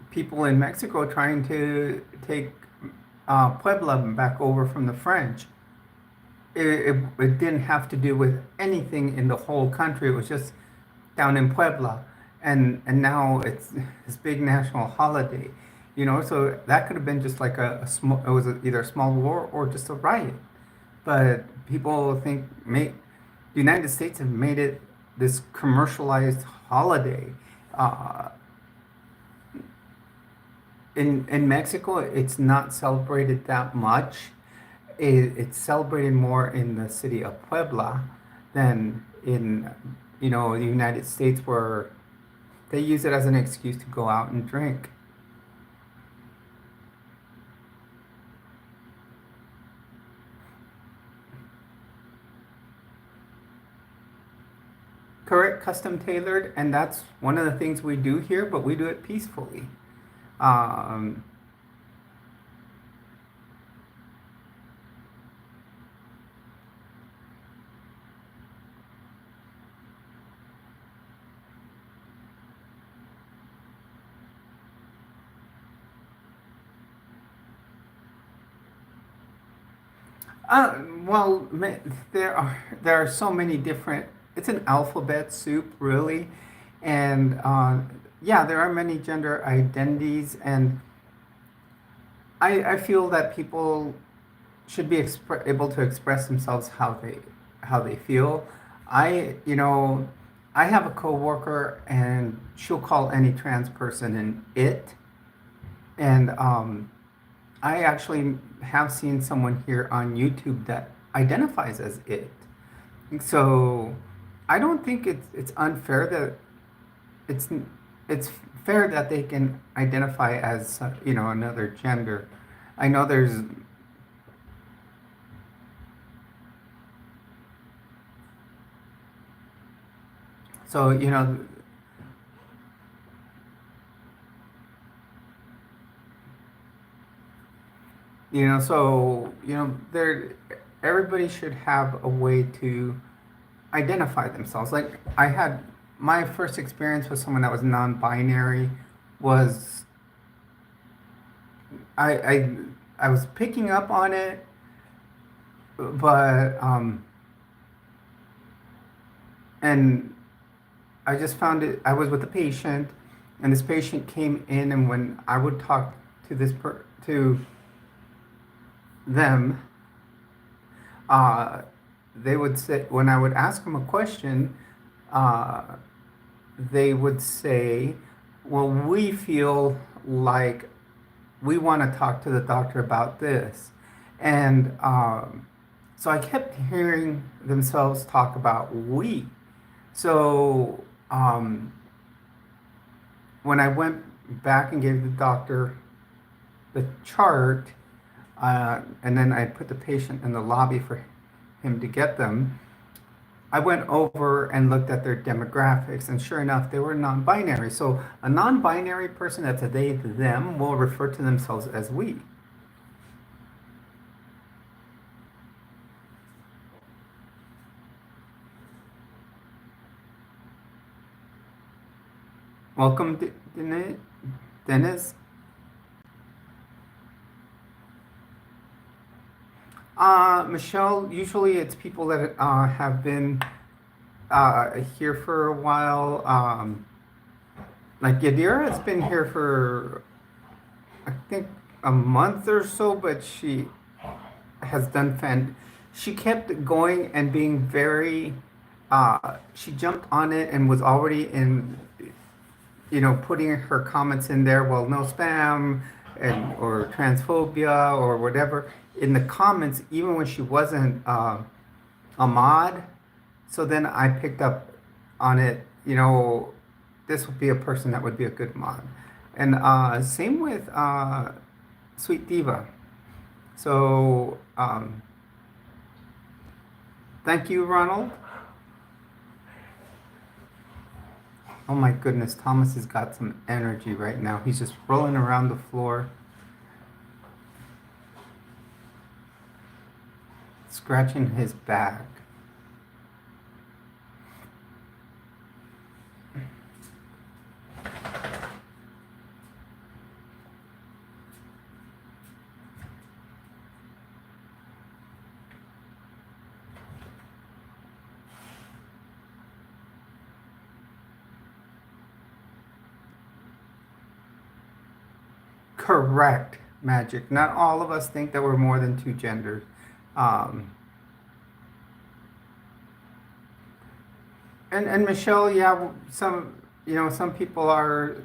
people in Mexico trying to take Puebla back over from the French. It didn't have to do with anything in the whole country. It was just down in Puebla, and now it's this big national holiday. So that could have been just like a small. It was either a small war or just a riot. But people think the United States have made it this commercialized holiday. In Mexico, it's not celebrated that much. It's celebrated more in the city of Puebla than in the United States, where they use it as an excuse to go out and drink. Correct, custom tailored, and that's one of the things we do here, but we do it peacefully. Well, there are so many different. It's an alphabet soup, really, and yeah, there are many gender identities, and I feel that people should be able to express themselves how they feel. I have a coworker, and she'll call any trans person an it, and I actually have seen someone here on YouTube that identifies as it. So I don't think it's unfair that it's fair that they can identify as another gender. I know there's so there everybody should have a way to identify themselves. Like I had my first experience with someone that was non-binary was I was picking up on it, but and I just found it. I was with a patient, and this patient came in, and when I would talk to to them, they would say, when I would ask them a question, they would say, well, we feel like we want to talk to the doctor about this. And so I kept hearing themselves talk about we. So when I went back and gave the doctor the chart, and then I put the patient in the lobby for him to get them. I went over and looked at their demographics, and sure enough, they were non-binary. So a non-binary person, that's a they, them, will refer to themselves as we. Welcome, Dennis. Michelle, usually it's people that have been here for a while. Like Yadira has been here for, I think, a month or so, but she has done she kept going and being very, she jumped on it and was already in, putting her comments in there, well, no spam, or transphobia or whatever in the comments, even when she wasn't a mod. So then I picked up on it, this would be a person that would be a good mod. And same with Sweet Diva. So thank you, Ronald. Oh my goodness, Thomas has got some energy right now. He's just rolling around the floor, scratching his back. Correct, Magic. Not all of us think that we're more than two genders. And Michelle, yeah, some people are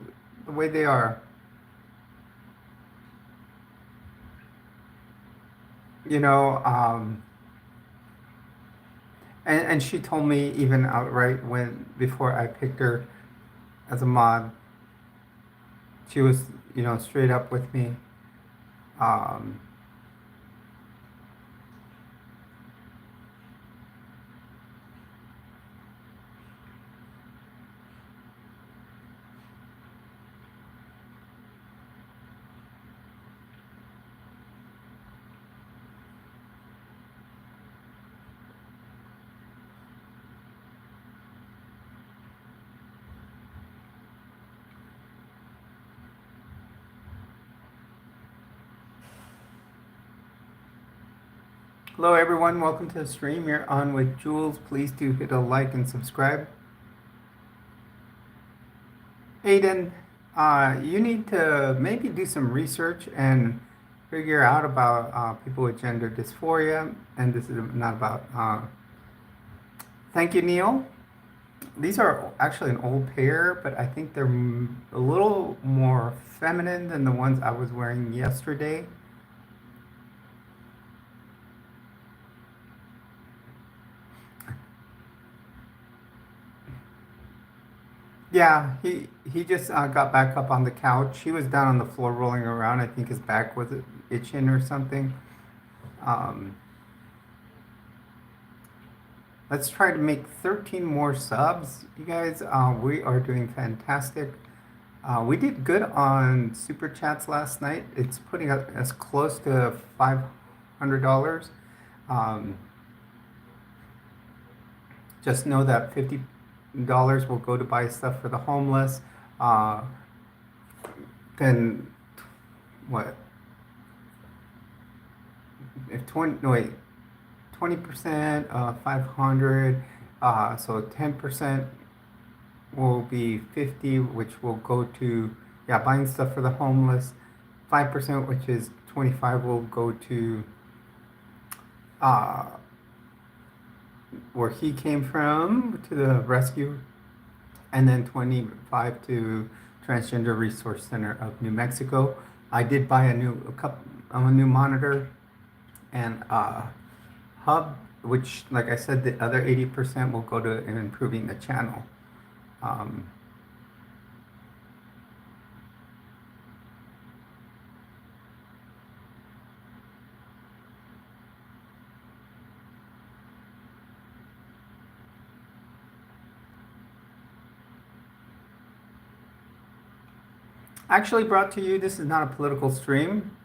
the way they are. And she told me even outright before I picked her as a mod, she was, straight up with me. Hello everyone, welcome to the stream. You're on with Jules. Please do hit a like and subscribe. Aiden, you need to maybe do some research and figure out about people with gender dysphoria. And this is not about... Thank you, Neil. These are actually an old pair, but I think they're a little more feminine than the ones I was wearing yesterday. Yeah, he just got back up on the couch. He was down on the floor rolling around. I think his back was itching or something. Let's try to make 13 more subs, you guys. We are doing fantastic. We did good on Super Chats last night. It's putting us close to $500. Just know that $50 will go to buy stuff for the homeless. Then what? If 20% 500, so 10% will be 50, which will go to buying stuff for the homeless. 5%, which is 25, will go to where he came from, to the rescue, and then 25 to Transgender Resource Center of New Mexico. I did buy a new monitor and hub, which, like I said, the other 80% will go to improving the channel. Actually brought to you, this is not a political stream.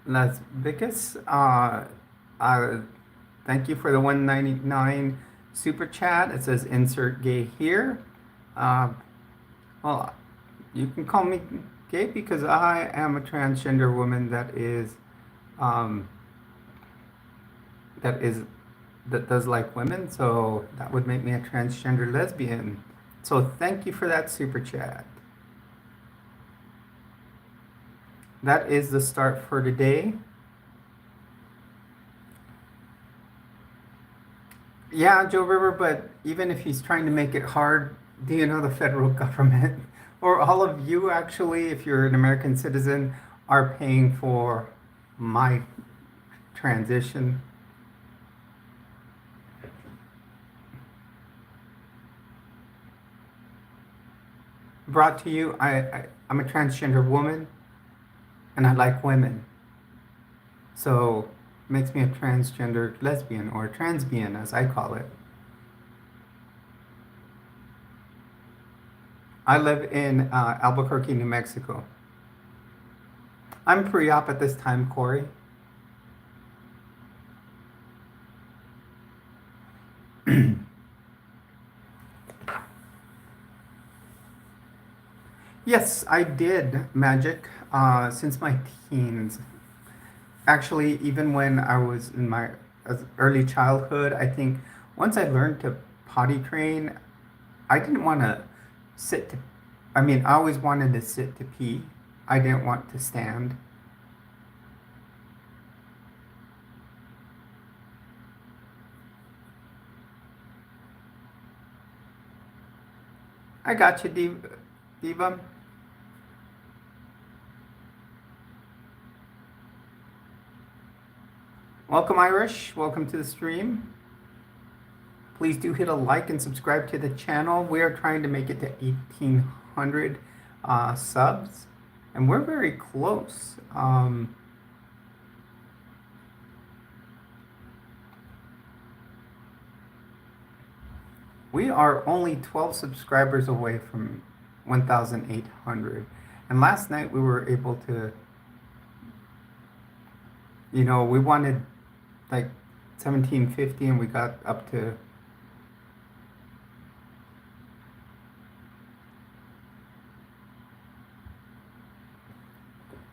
Las Vegas, thank you for the 199 super chat. It says insert gay here. Uh, well, you can call me gay because I am a transgender woman um, that is that does like women, so that would make me a transgender lesbian. So thank you for that super chat. That is the start for today. Yeah, Joe River, but even if he's trying to make it hard, do you know the federal government, or all of you actually, if you're an American citizen, are paying for my transition? Brought to you, I'm a transgender woman, and I like women. So makes me a transgender lesbian, or transbian as I call it. I live in Albuquerque, New Mexico. I'm pre-op at this time, Corey. Yes, I did magic since my teens. Actually, even when I was in my early childhood, I think once I learned to potty train, I didn't want to sit to, I mean, I always wanted to sit to pee. I didn't want to stand. I got you, Diva. Welcome, Irish. Welcome to the stream. Please do hit a like and subscribe to the channel. We are trying to make it to 1,800 subs, and we're very close. We are only 12 subscribers away from 1,800. And last night we were able to, we wanted like 1,750 and we got up to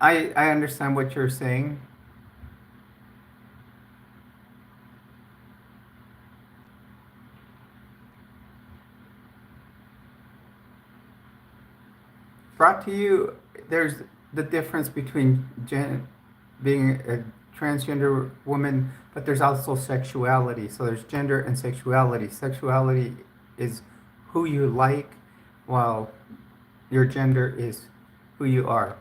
I understand what you're saying. Brought to you, there's the difference between being a transgender woman, but there's also sexuality. So there's gender and sexuality. Sexuality is who you like, while your gender is who you are.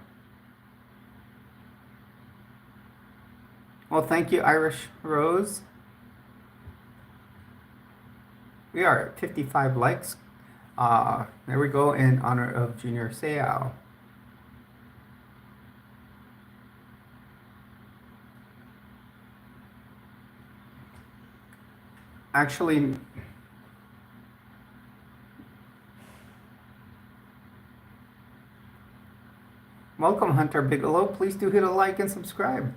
Well, thank you, Irish Rose. We are at 55 likes. There we go, in honor of Junior Seau. Actually, welcome, Hunter Bigelow. Please do hit a like and subscribe.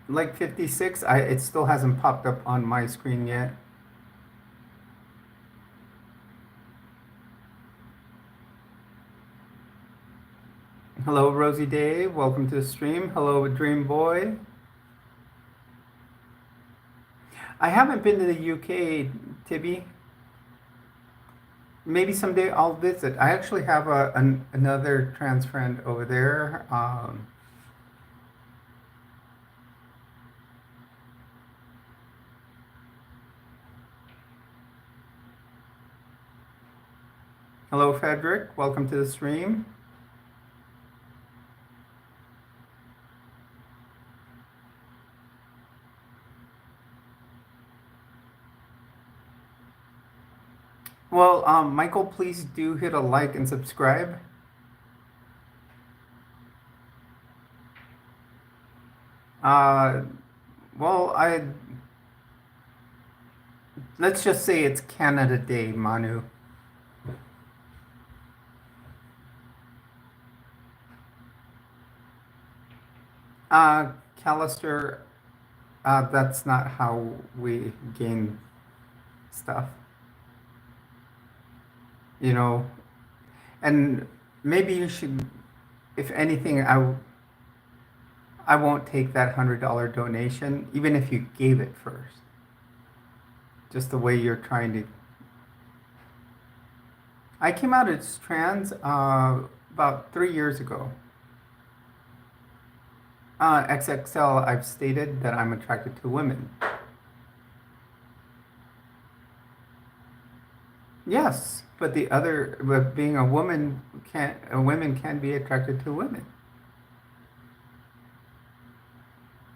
Like 56, it still hasn't popped up on my screen yet. Hello, Rosie Day. Welcome to the stream. Hello, Dream Boy. I haven't been to the UK, Tibby. Maybe someday I'll visit. I actually have another trans friend over there. Hello, Frederick. Welcome to the stream. Well, Michael, please do hit a like and subscribe. Uh, well, let's just say it's Canada Day, Manu. Uh, Callister, that's not how we gain stuff, you know. And maybe you should, if anything, I won't take that $100 donation, even if you gave it first. Just the way you're trying to. I came out as trans about 3 years ago. XXL, I've stated that I'm attracted to women. Yes, but being a woman, women can be attracted to women.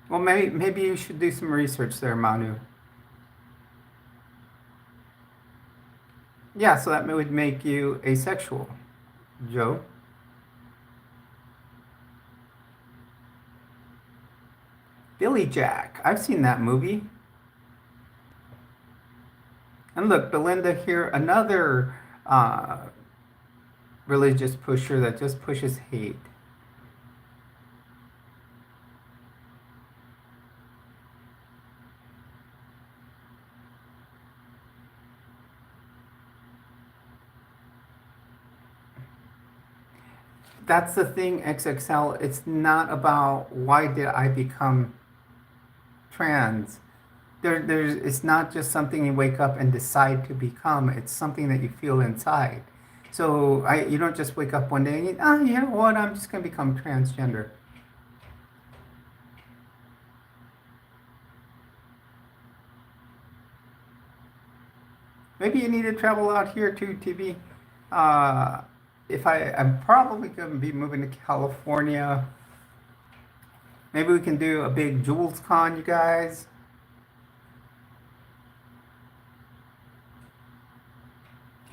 Well, maybe you should do some research there, Manu. Yeah, so that would make you asexual, Joe. Billy Jack, I've seen that movie. And look, Belinda here, another religious pusher that just pushes hate. That's the thing, XXL. It's not about why did I become trans. It's not just something you wake up and decide to become. It's something that you feel inside. So you don't just wake up one day and you know what? I'm just gonna become transgender. Maybe you need to travel out here too, TV. I'm probably gonna be moving to California. Maybe we can do a big Jules Con, you guys.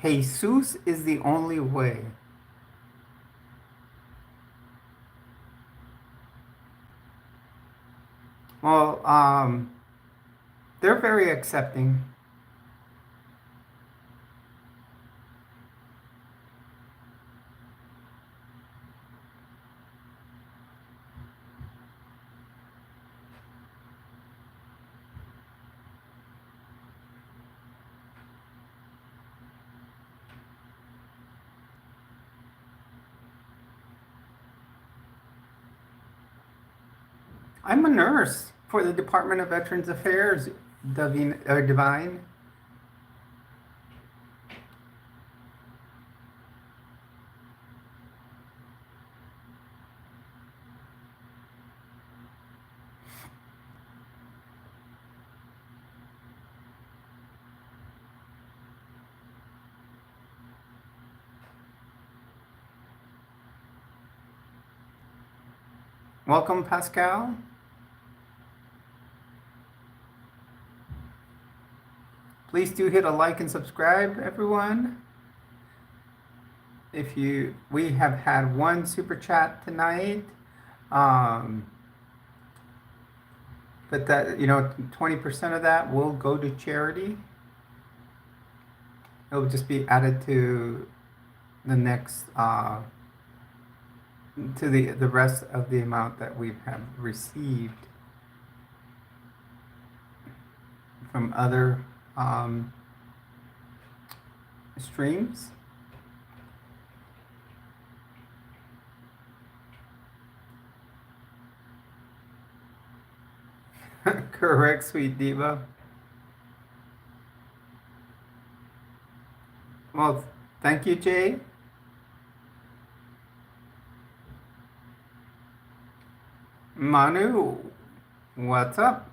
Jesus is the only way. Well, they're very accepting. I'm a nurse for the Department of Veterans Affairs, Divine. Welcome, Pascal. Please do hit a like and subscribe, everyone. We have had one super chat tonight, but that 20% of that will go to charity. It'll just be added to the next to the rest of the amount that we have received from other streams. Correct, sweet diva. Well, thank you, Jay. Manu, what's up?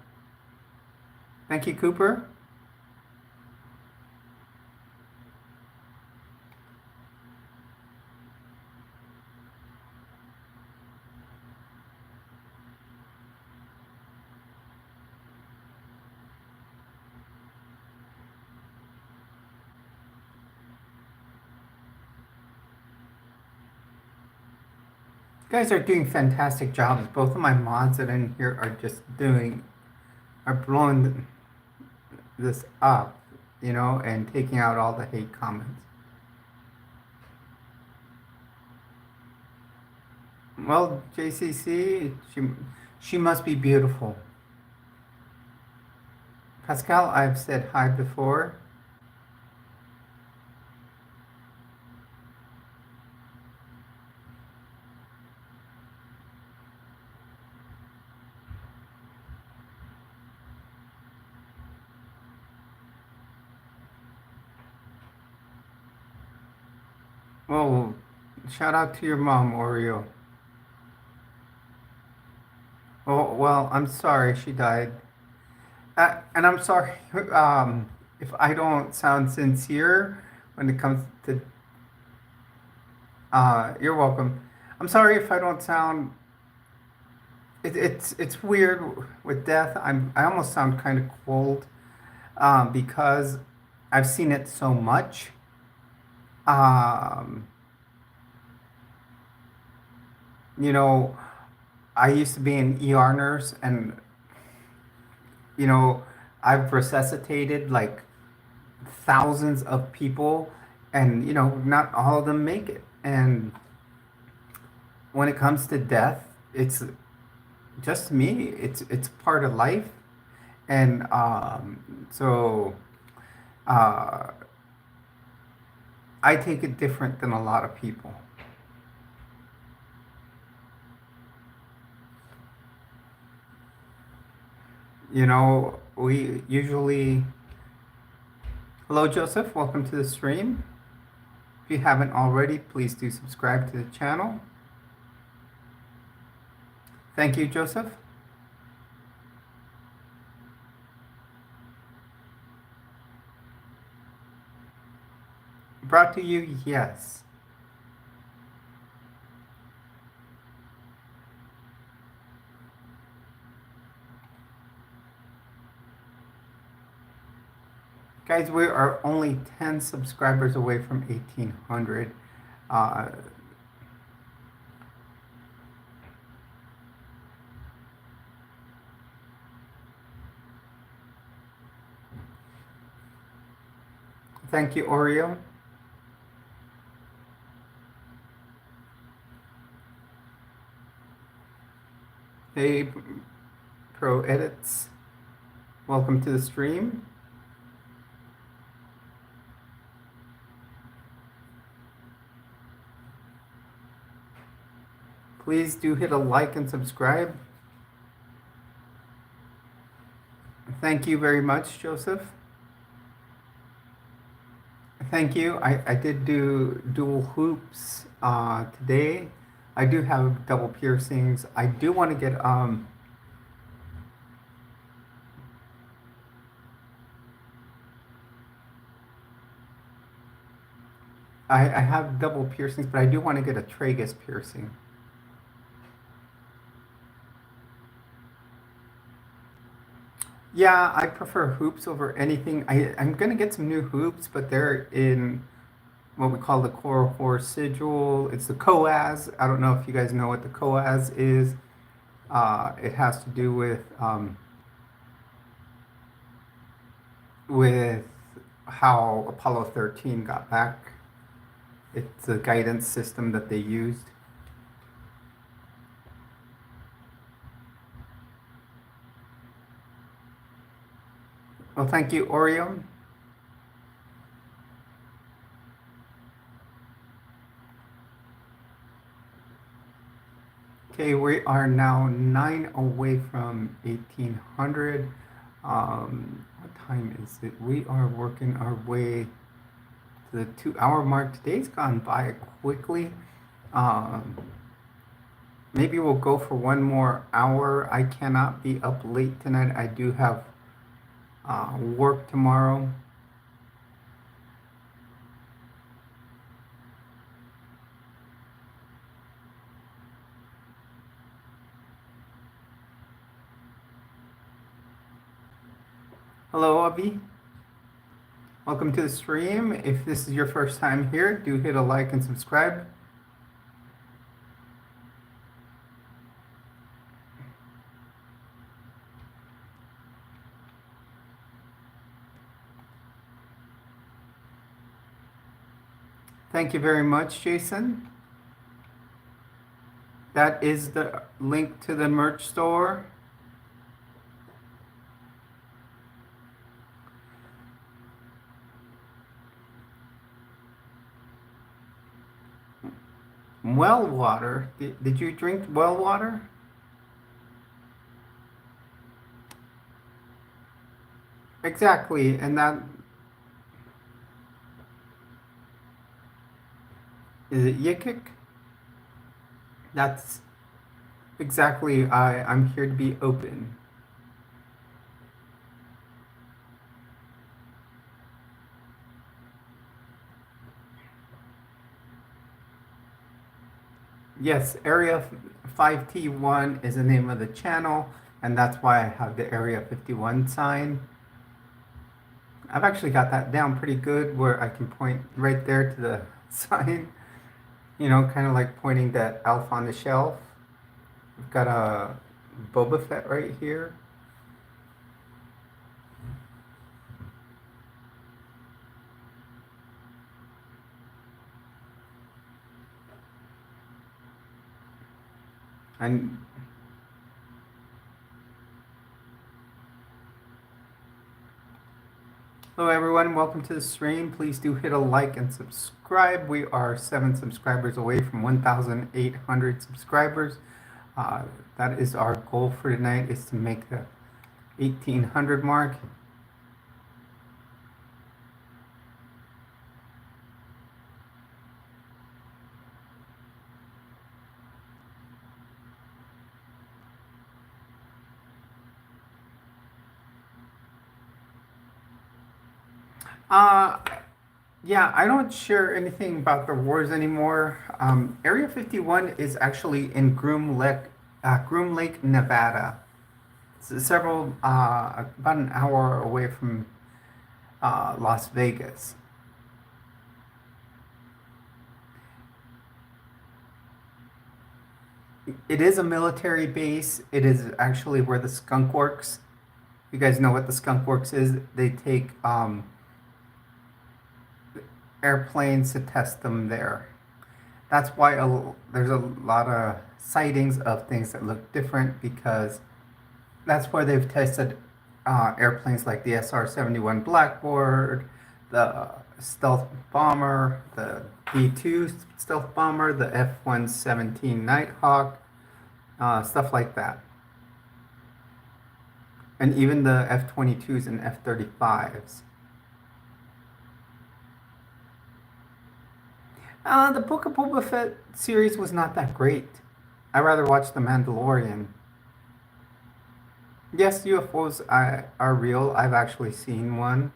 Thank you, Cooper. guys are doing fantastic jobs. Both of my mods that are in here are just are blowing this up, and taking out all the hate comments. Well, JCC, she must be beautiful. Pascal, I've said hi before. Well, shout out to your mom, Oreo. Oh, well, I'm sorry she died. And I'm sorry if I don't sound sincere when it comes to. You're welcome. I'm sorry if I don't sound. It's weird with death. I almost sound kind of cold because I've seen it so much. Um, you know, I used to be an ER nurse, and you know, I've resuscitated like thousands of people, and not all of them make it. And when it comes to death, it's just me. It's part of life, and so uh, I take it different than a lot of people. We usually. Hello, Joseph. Welcome to the stream. If you haven't already, please do subscribe to the channel. Thank you, Joseph. Brought to you, yes. Guys, we are only 10 subscribers away from 1,800. Thank you, Oreo. Hey, Pro Edits. Welcome to the stream. Please do hit a like and subscribe. Thank you very much, Joseph. Thank you. I did do dual hoops today. I do have double piercings. I do want to get I have double piercings, but I do want to get a tragus piercing. Yeah, I prefer hoops over anything. I'm gonna get some new hoops, but they're in what we call the core sigil. It's the coas. I don't know if you guys know what the coas is. It has to do with how Apollo 13 got back. It's a guidance system that they used. Well, thank you, Oreo. Okay, we are now 9 away from 1,800. What time is it? We are working our way to the 2-hour mark. Today's gone by quickly. Maybe we'll go for one more hour. I cannot be up late tonight. I do have work tomorrow. Hello, Abby. Welcome to the stream. If this is your first time here, do hit a like and subscribe. Thank you very much, Jason. That is the link to the merch store. Well water. Did you drink well water? Exactly, and that is it. Yikik. That's exactly. I'm here to be open. Yes, Area 5T1 is the name of the channel, and that's why I have the Area 51 sign. I've actually got that down pretty good where I can point right there to the sign, kind of like pointing that elf on the shelf. We've got a Boba Fett right here. And hello everyone, welcome to the stream. Please do hit a like and subscribe. We are 7 subscribers away from 1,800 subscribers. That is our goal for tonight, is to make the 1,800 mark. Yeah, I don't share anything about the wars anymore. Area 51 is actually in Groom Lake, Nevada. It's several, about an hour away from Las Vegas. It is a military base. It is actually where the Skunk Works. You guys know what the Skunk Works is? They take airplanes to test them there. That's why there's a lot of sightings of things that look different, because that's where they've tested airplanes like the SR-71 Blackbird, the stealth bomber, the B-2 stealth bomber, the F-117 Nighthawk, stuff like that. And even the F-22s and F-35s. The Book of Boba Fett series was not that great. I rather watch The Mandalorian. Yes, UFOs are real. I've actually seen one.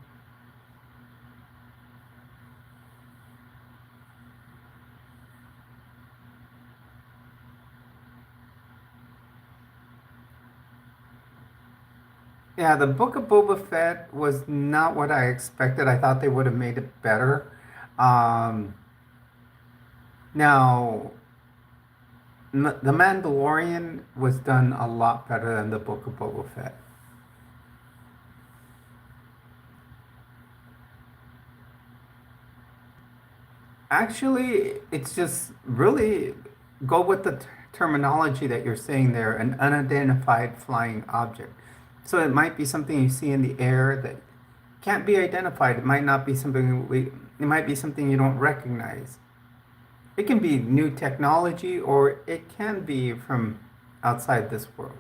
Yeah, the Book of Boba Fett was not what I expected. I thought they would have made it better. Um, Now, The Mandalorian was done a lot better than the Book of Boba Fett. Actually, it's just really go with the terminology that you're saying there, an unidentified flying object. So it might be something you see in the air that can't be identified. It might not be something it might be something you don't recognize. It can be new technology, or it can be from outside this world.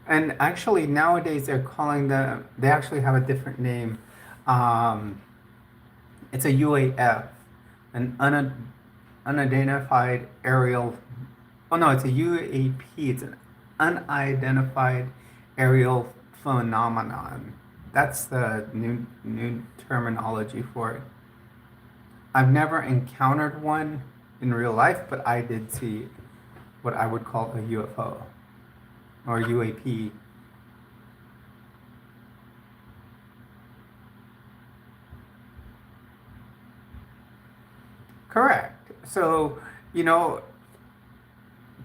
And actually, nowadays they're calling they actually have a different name. Um, it's a UAF, an unidentified aerial. Oh no, it's a UAP. It's an unidentified aerial phenomenon. That's the new terminology for it. I've never encountered one in real life, but I did see what I would call a UFO or UAP. Correct. So,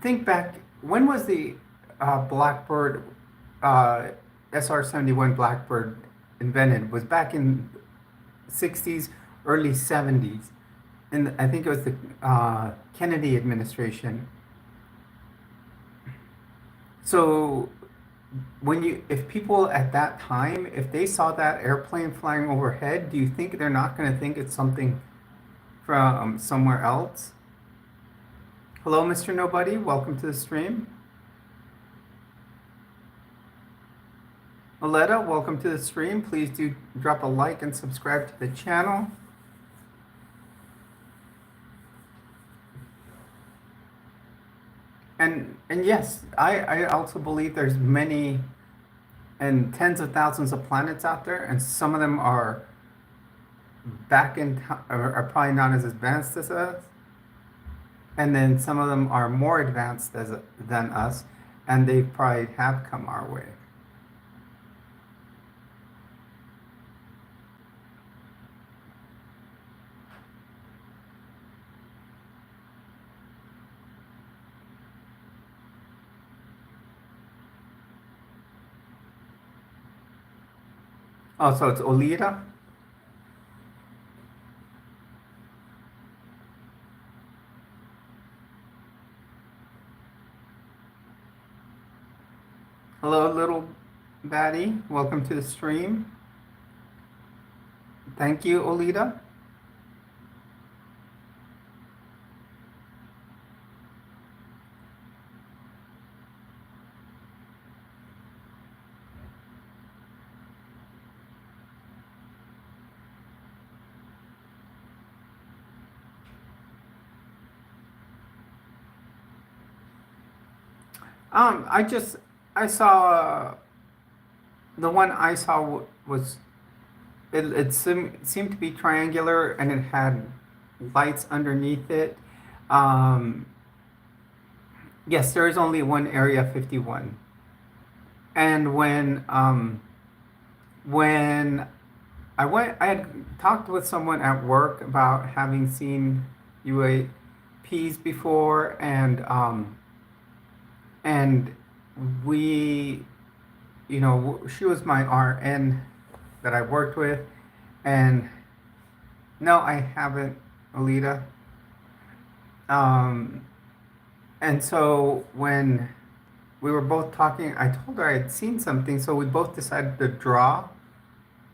think back, when was the Blackbird uh, SR-71 Blackbird invented? It was back in 60s, early 70s. And I think it was the Kennedy administration. So if people at that time, if they saw that airplane flying overhead, do you think they're not going to think it's something from somewhere else? Hello, Mr. Nobody. Welcome to the stream. Aletta, welcome to the stream. Please do drop a like and subscribe to the channel. And yes, I also believe there's many and tens of thousands of planets out there, and some of them are are probably not as advanced as us, and then some of them are more advanced than us, and they probably have come our way. Oh, so it's Olira? Hello, little baddie. Welcome to the stream. Thank you, Olita. I saw the one I saw was it seemed to be triangular and it had lights underneath it. Um, yes, there is only one Area 51. And when I had talked with someone at work about having seen UAPs before, and we, she was my RN that I worked with, and no, I haven't, Alita. And so when we were both talking, I told her I had seen something, so we both decided to draw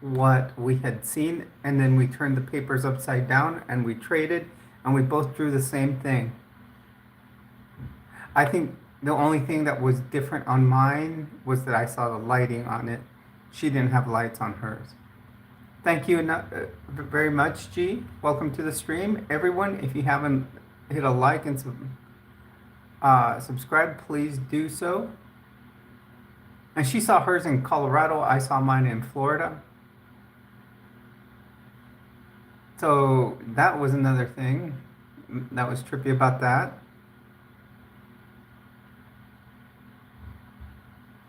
what we had seen, and then we turned the papers upside down and we traded, and we both drew the same thing. I think the only thing that was different on mine was that I saw the lighting on it. She didn't have lights on hers. Thank you very much, G. Welcome to the stream. Everyone, if you haven't hit a like and subscribe, please do so. And she saw hers in Colorado. I saw mine in Florida. So that was another thing that was trippy about that.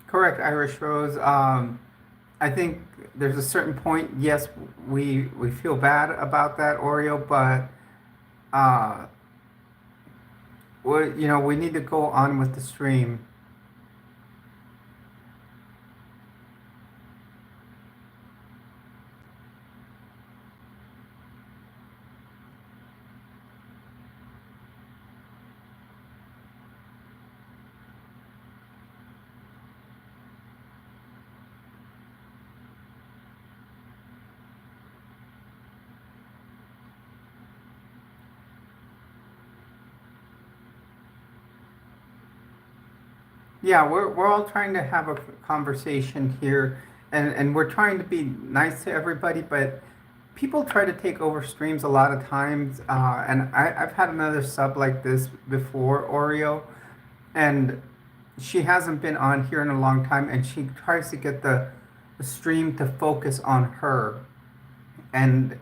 Correct, Irish Rose. I think there's a certain point, yes, we feel bad about that, Oreo, but we need to go on with the stream. Yeah, we're all trying to have a conversation here, and we're trying to be nice to everybody, but people try to take over streams a lot of times, and I've had another sub like this before, Oreo, and she hasn't been on here in a long time, and she tries to get the stream to focus on her, and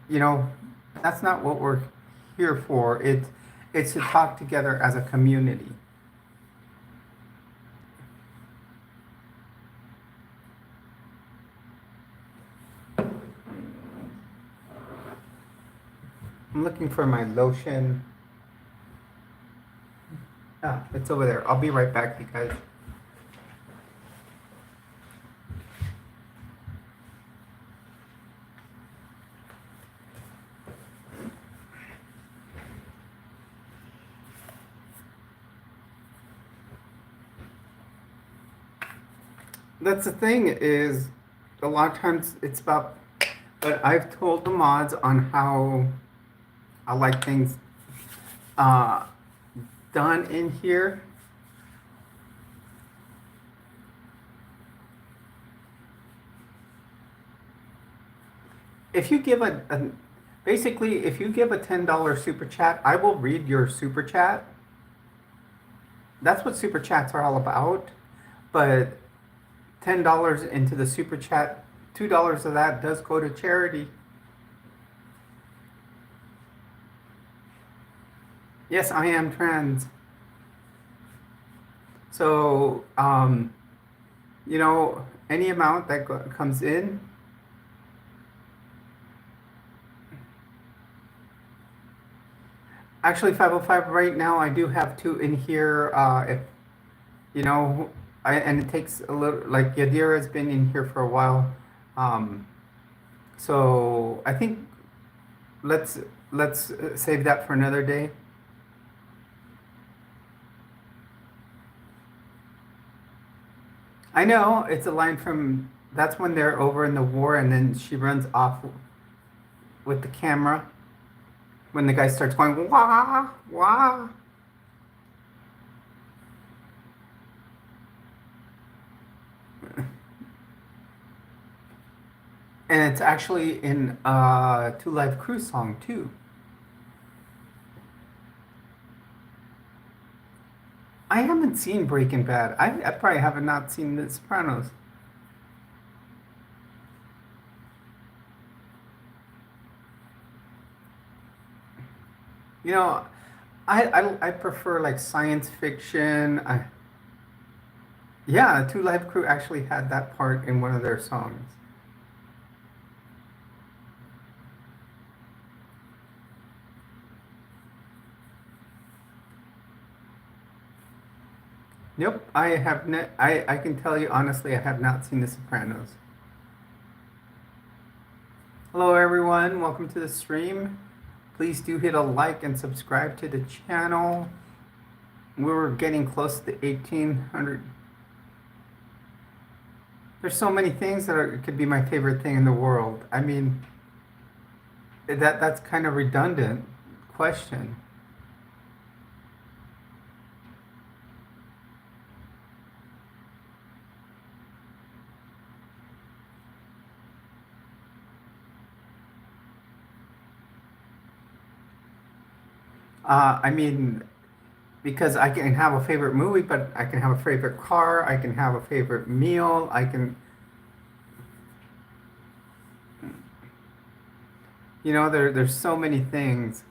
that's not what we're here for. It's to talk together as a community. I'm looking for my lotion. Yeah, it's over there. I'll be right back, you guys. That's the thing is, a lot of times it's about, but I've told the mods on how I like things uh, done in here. If you give basically, if you give a $10 super chat, I will read your super chat. That's what super chats are all about. But $10 into the super chat, $2 of that does go to charity. Yes, I am trans. So, you know, any amount that comes in. Actually, 505 right now, I do have two in here. If you know, and it takes a little. Like Yadira has been in here for a while, so I think let's save that for another day. I know it's a line from. That's when they're over in the war, and then she runs off with the camera. When the guy starts going wah wah. And it's actually in Two Live Crew song too. I haven't seen Breaking Bad. I probably have not seen The Sopranos. You know, I prefer like science fiction. Yeah, Two Live Crew actually had that part in one of their songs. Nope, I have not. I can tell you honestly, I have not seen The Sopranos. Hello, everyone. Welcome to the stream. Please do hit a like and subscribe to the channel. We're getting close to 1,800. There's so many things that could be my favorite thing in the world. I mean, that's kind of redundant question. I mean, because I can have a favorite movie, but I can have a favorite car, I can have a favorite meal, I can, you know, there's so many things.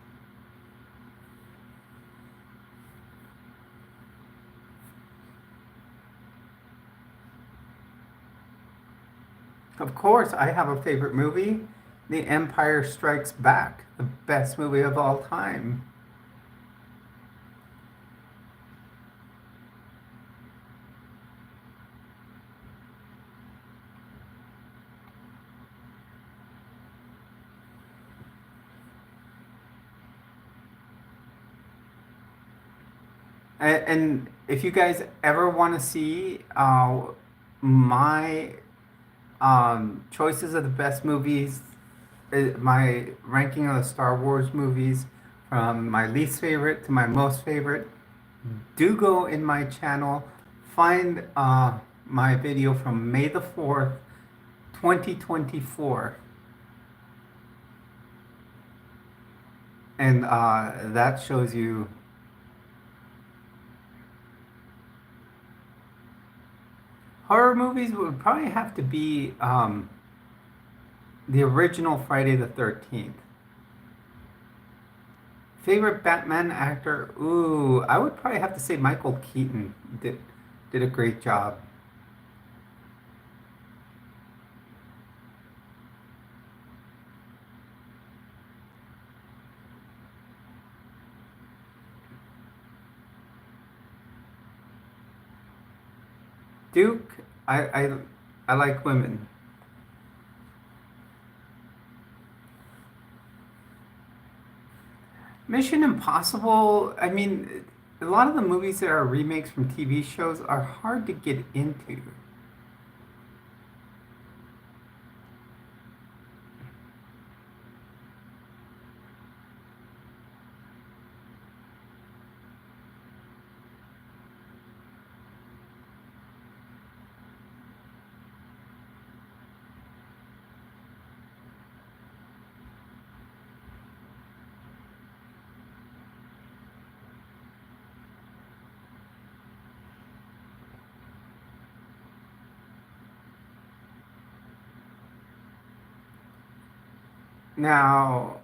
Of course, I have a favorite movie, The Empire Strikes Back, the best movie of all time. And if you guys ever want to see my choices of the best movies, my ranking of the Star Wars movies from my least favorite to my most favorite, do go in my channel, find my video from May the 4th, 2024. And that shows you. Horror movies would probably have to be the original Friday the 13th. Favorite Batman actor? Ooh, I would probably have to say Michael Keaton did a great job. Duke, I like women. Mission Impossible, I mean, a lot of the movies that are remakes from TV shows are hard to get into. Now,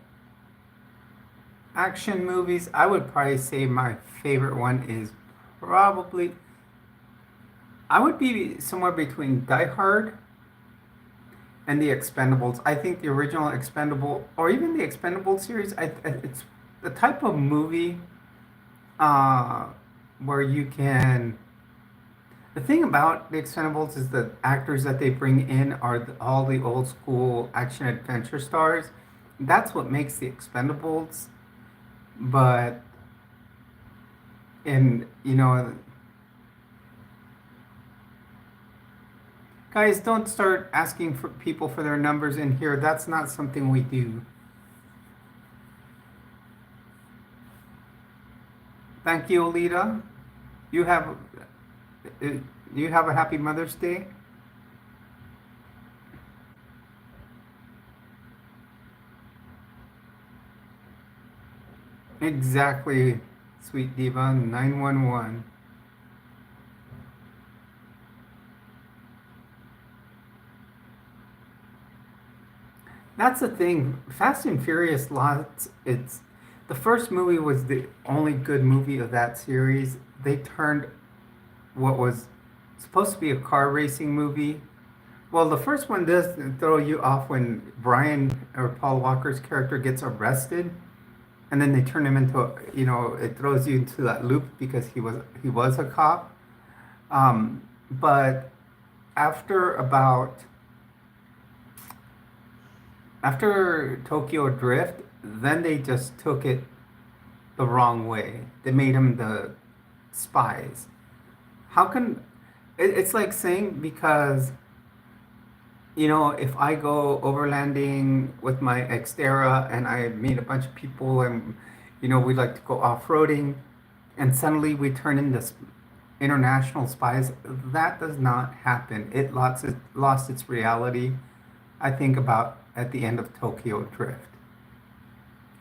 action movies, I would probably say my favorite one is probably, I would be somewhere between Die Hard and The Expendables. I think the original Expendable, or even the Expendable series, it's the type of movie uh, where you can. The thing about the Expendables is the actors that they bring in are all the old school action adventure stars. That's what makes the Expendables. But in guys, don't start asking for people for their numbers in here. That's not something we do. Thank you, Alita. You have uh, you have a happy Mother's Day. Exactly, sweet diva 911. That's the thing. Fast and Furious lots. It's the first movie was the only good movie of that series. They turned what was supposed to be a car racing movie. Well, the first one does throw you off when Brian or Paul Walker's character gets arrested, and then they turn him into it throws you into that loop because he was a cop. But after about after Tokyo Drift, then they just took it the wrong way. They made him the spies. How can it's like saying because if I go overlanding with my Xterra and I meet a bunch of people and we like to go off-roading and suddenly we turn into international spies, that does not happen. It lost its reality. I think about at the end of Tokyo Drift.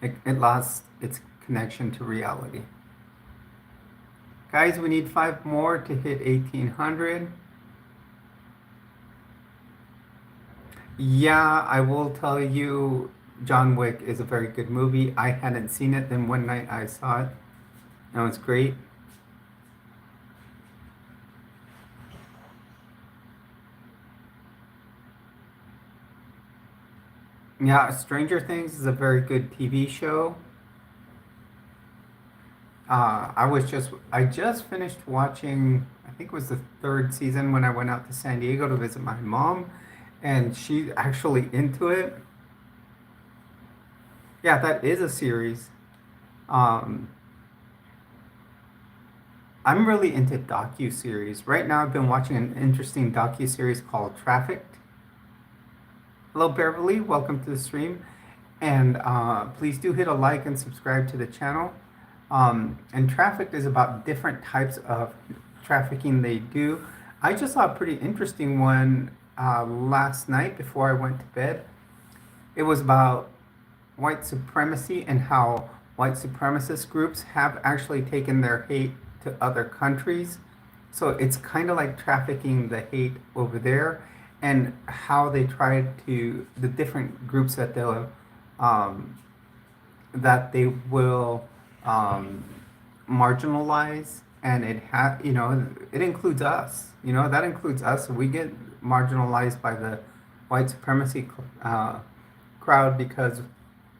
It lost its connection to reality. Guys, we need 5 more to hit 1800. Yeah, I will tell you, John Wick is a very good movie. I hadn't seen it, then one night I saw it. And it was great. Yeah, Stranger Things is a very good TV show. I just finished watching, I think it was the third season when I went out to San Diego to visit my mom, and she's actually into it. Yeah, that is a series. Um, I'm really into docu-series. Right now, I've been watching an interesting docu-series called Trafficked. Hello, Beverly. Welcome to the stream. And please do hit a like and subscribe to the channel. And Trafficked is about different types of trafficking they do. I just saw a pretty interesting one last night before I went to bed. It was about white supremacy and how white supremacist groups have actually taken their hate to other countries. So it's kind of like trafficking the hate over there and how they try to, the different groups um, that they will um, marginalize. And it includes us, that includes us. We get marginalized by the white supremacy crowd because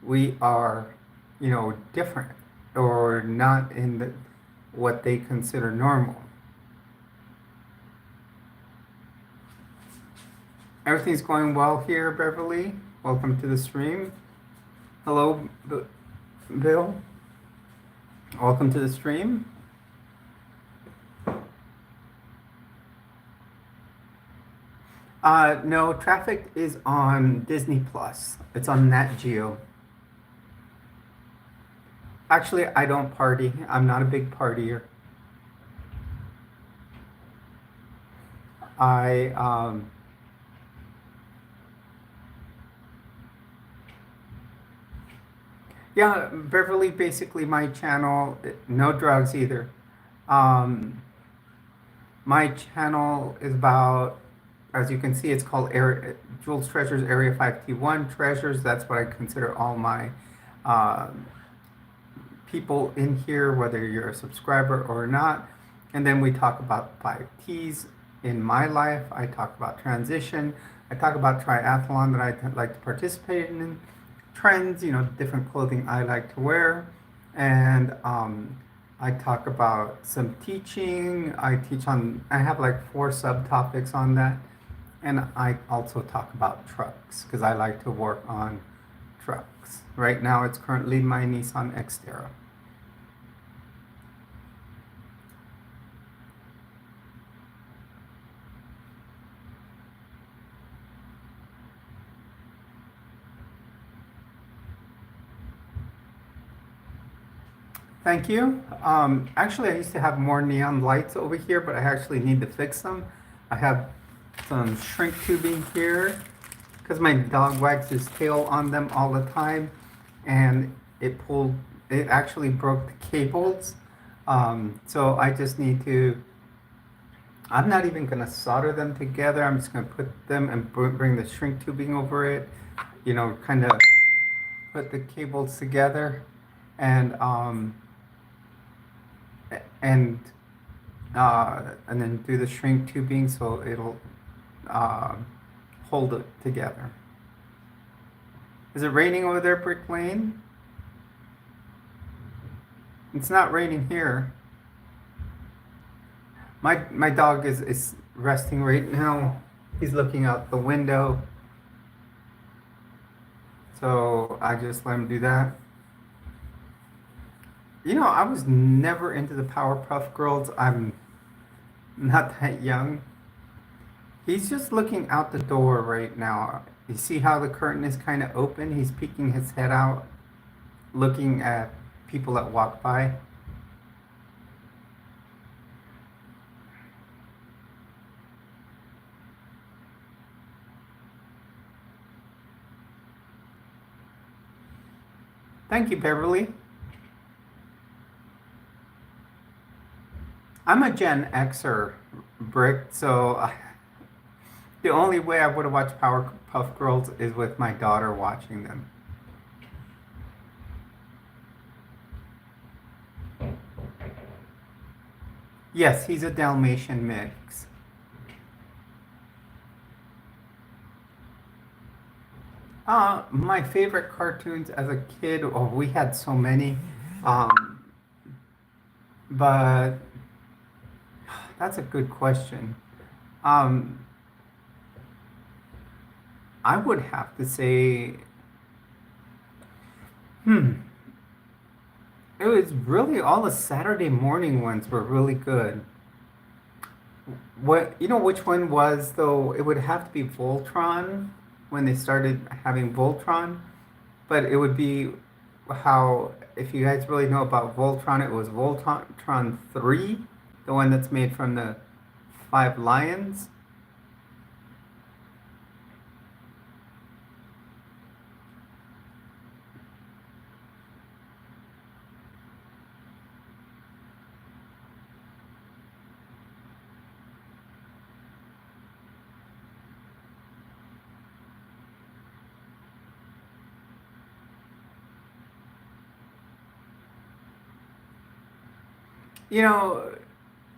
we are, different or not in what they consider normal. Everything's going well here, Beverly. Welcome to the stream. Hello, Bill. Welcome to the stream. No, Traffic is on Disney Plus. It's on Nat Geo. Actually, I don't party. I'm not a big partier. I Yeah, Beverly, basically my channel, no drugs either. Um, my channel is about, as you can see, it's called Jules Treasures Area 5T1 Treasures. That's what I consider all my people in here, whether you're a subscriber or not. And then we talk about 5Ts in my life. I talk about transition. I talk about triathlon that I like to participate in, trends, different clothing I like to wear. And I talk about some teaching. I have like 4 subtopics on that. And I also talk about trucks because I like to work on trucks. Right now it's currently my Nissan Xterra. Thank you. Actually, I used to have more neon lights over here, but I actually need to fix them. I have some shrink tubing here because my dog wags his tail on them all the time, and it actually broke the cables. So I just need to, I'm not even going to solder them together. I'm just going to put them and bring the shrink tubing over it, kind of put the cables together and and and then do the shrink tubing so it'll hold it together. Is it raining over there, Brick Lane? It's not raining here. My dog is resting right now. He's looking out the window. So I just let him do that. I was never into the Powerpuff Girls. I'm not that young. He's just looking out the door right now. You see how the curtain is kind of open? He's peeking his head out, looking at people that walk by. Thank you, Beverly. I'm a Gen Xer, Brick, so the only way I would have watched Powerpuff Girls is with my daughter watching them. Yes, he's a Dalmatian mix. My favorite cartoons as a kid, oh, we had so many. But that's a good question. I would have to say, it was really all the Saturday morning ones were really good. Which one was though? It would have to be Voltron when they started having Voltron, but it would be how, if you guys really know about Voltron, it was Voltron 3, the one that's made from the 5 lions.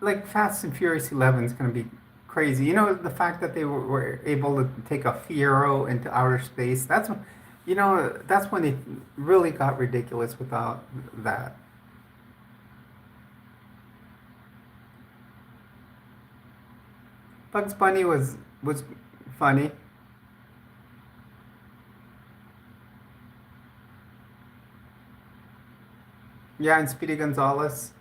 Like Fast and Furious 11 is going to be crazy. The fact that they were able to take a Fiero into outer space, that's when it really got ridiculous without that. Bugs Bunny was funny. Yeah, and Speedy Gonzalez.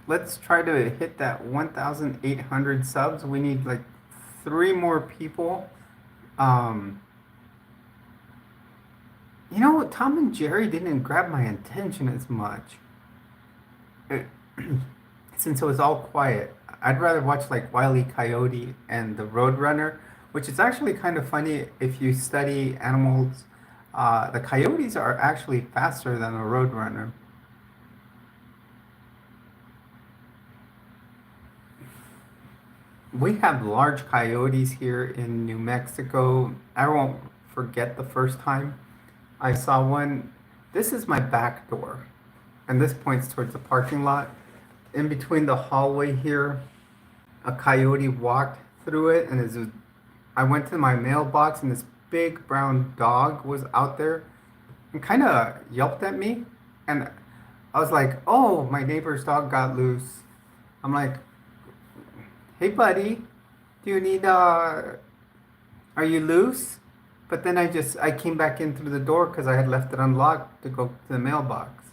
Let's try to hit that 1,800 subs. We need like three more people. Um, Tom and Jerry didn't grab my attention as much. It, since it was all quiet. I'd rather watch like Wile E. Coyote and the Roadrunner, which is actually kind of funny if you study animals. The coyotes are actually faster than a Roadrunner. We have large coyotes here in New Mexico. I won't forget the first time I saw one. This is my back door, and this points towards the parking lot. In between the hallway here, a coyote walked through it, and I went to my mailbox, and this big brown dog was out there and kind of yelped at me. And I was like, oh, my neighbor's dog got loose. I'm like, hey, buddy, do you need, are you loose? But then I came back in through the door because I had left it unlocked to go to the mailbox.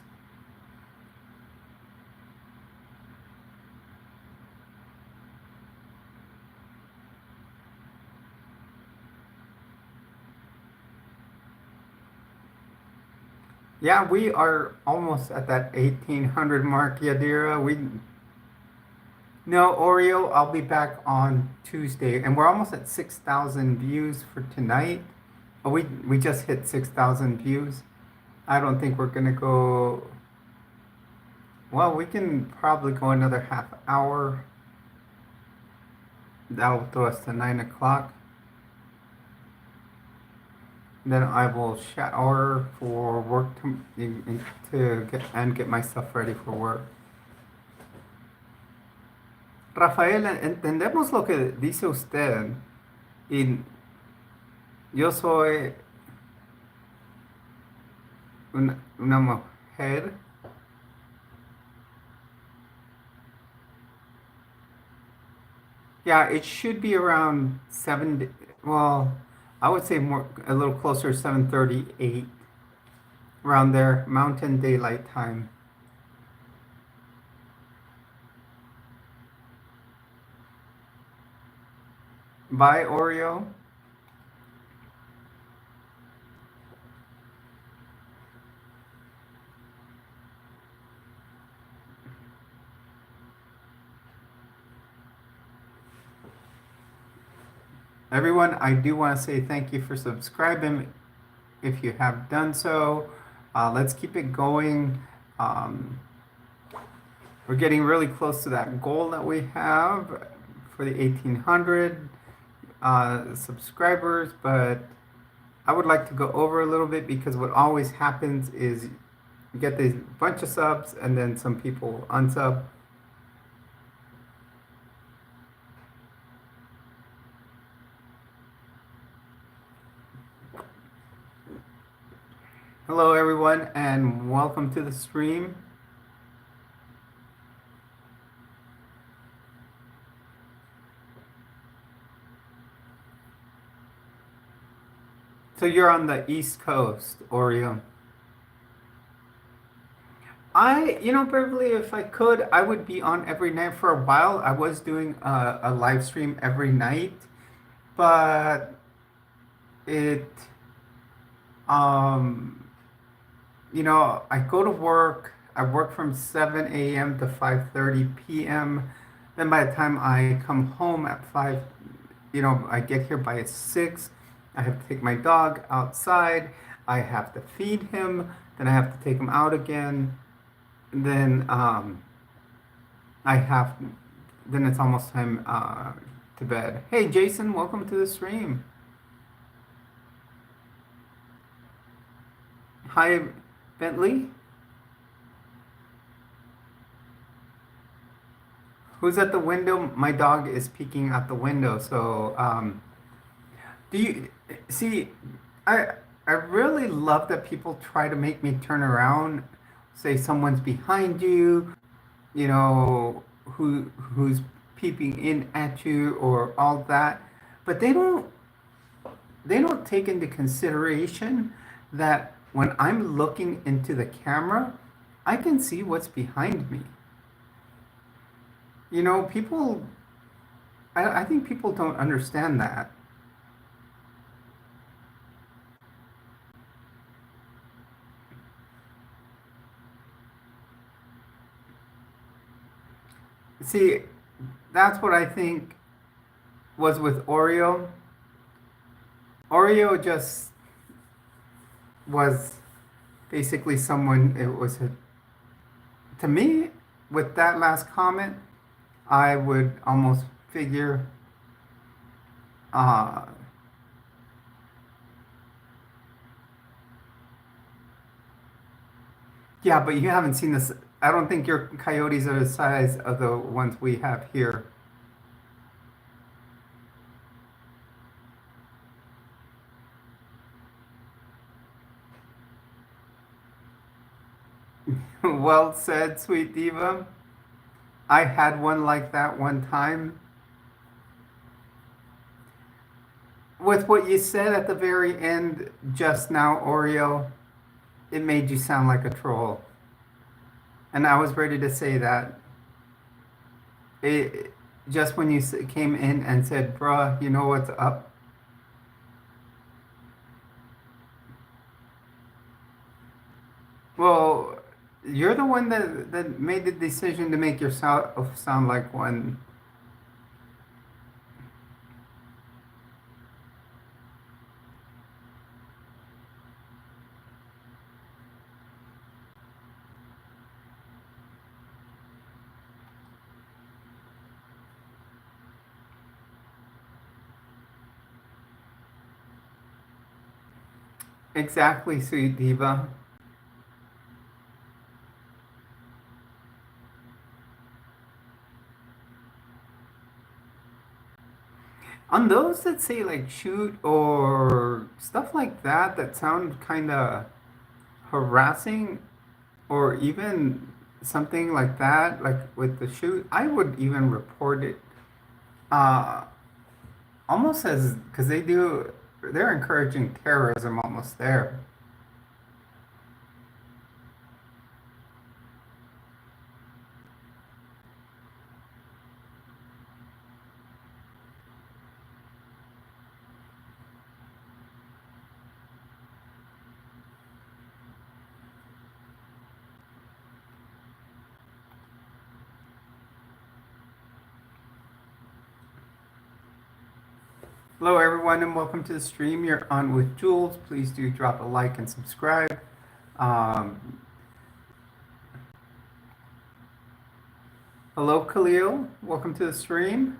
Yeah, we are almost at that 1,800 mark, Yadira. No, Oreo, I'll be back on Tuesday, and we're almost at 6,000 views for tonight. Oh, we just hit 6,000 views. I don't think we're gonna go. Well, we can probably go another half hour. That'll throw us to 9 o'clock. Then I will shower for work to get my stuff ready for work. Rafael, entendemos lo que dice usted. Y yo soy una mujer. Yeah, it should be around 7. Well, I would say more a little closer, 7:38, around there, Mountain Daylight Time. Bye, Oreo. Everyone, I do want to say thank you for subscribing if you have done so. Let's keep it going. We're getting really close to that goal that we have for the 1,800 subscribers, but I would like to go over a little bit because what always happens is you get this bunch of subs and then some people unsub. Hello everyone and welcome to the stream. So you're on the East Coast, Oreo. Beverly, if I could, I would be on every night for a while. I was doing a live stream every night, but it, um, I go to work. I work from 7 a.m. to 5:30 p.m. Then by the time I come home at 5, I get here by 6. I have to take my dog outside. I have to feed him. Then I have to take him out again. Then I have, then it's almost time to bed. Hey, Jason, welcome to the stream. Hi, Bentley. Who's at the window? My dog is peeking out the window. So, do you see? I really love that people try to make me turn around, say someone's behind you, who's peeping in at you or all that, but they don't they don't take into consideration that when I'm looking into the camera, I can see what's behind me. You know, people, I think people don't understand that. See, that's what I think was with Oreo. Oreo just was basically someone, it was a, to me, with that last comment, I would almost figure, uh, yeah, but you haven't seen this. I don't think your coyotes are the size of the ones we have here. Well said, sweet diva. I had one like that one time. With what you said at the very end just now, Oreo, it made you sound like a troll. And I was ready to say that. It, just when you came in and said, bruh, you know what's up? Well, you're the one that made the decision to make yourself sound like one. Exactly, sweet diva. On those that say like shoot or stuff like that that sound kind of harassing, or even something like that, like with the shoot, I would even report it. Uh, Almost as because they're encouraging terrorism almost there. Hello, everyone, and welcome to the stream. You're on with Jules. Please do drop a like and subscribe. Um, Hello, Khalil. Welcome to the stream.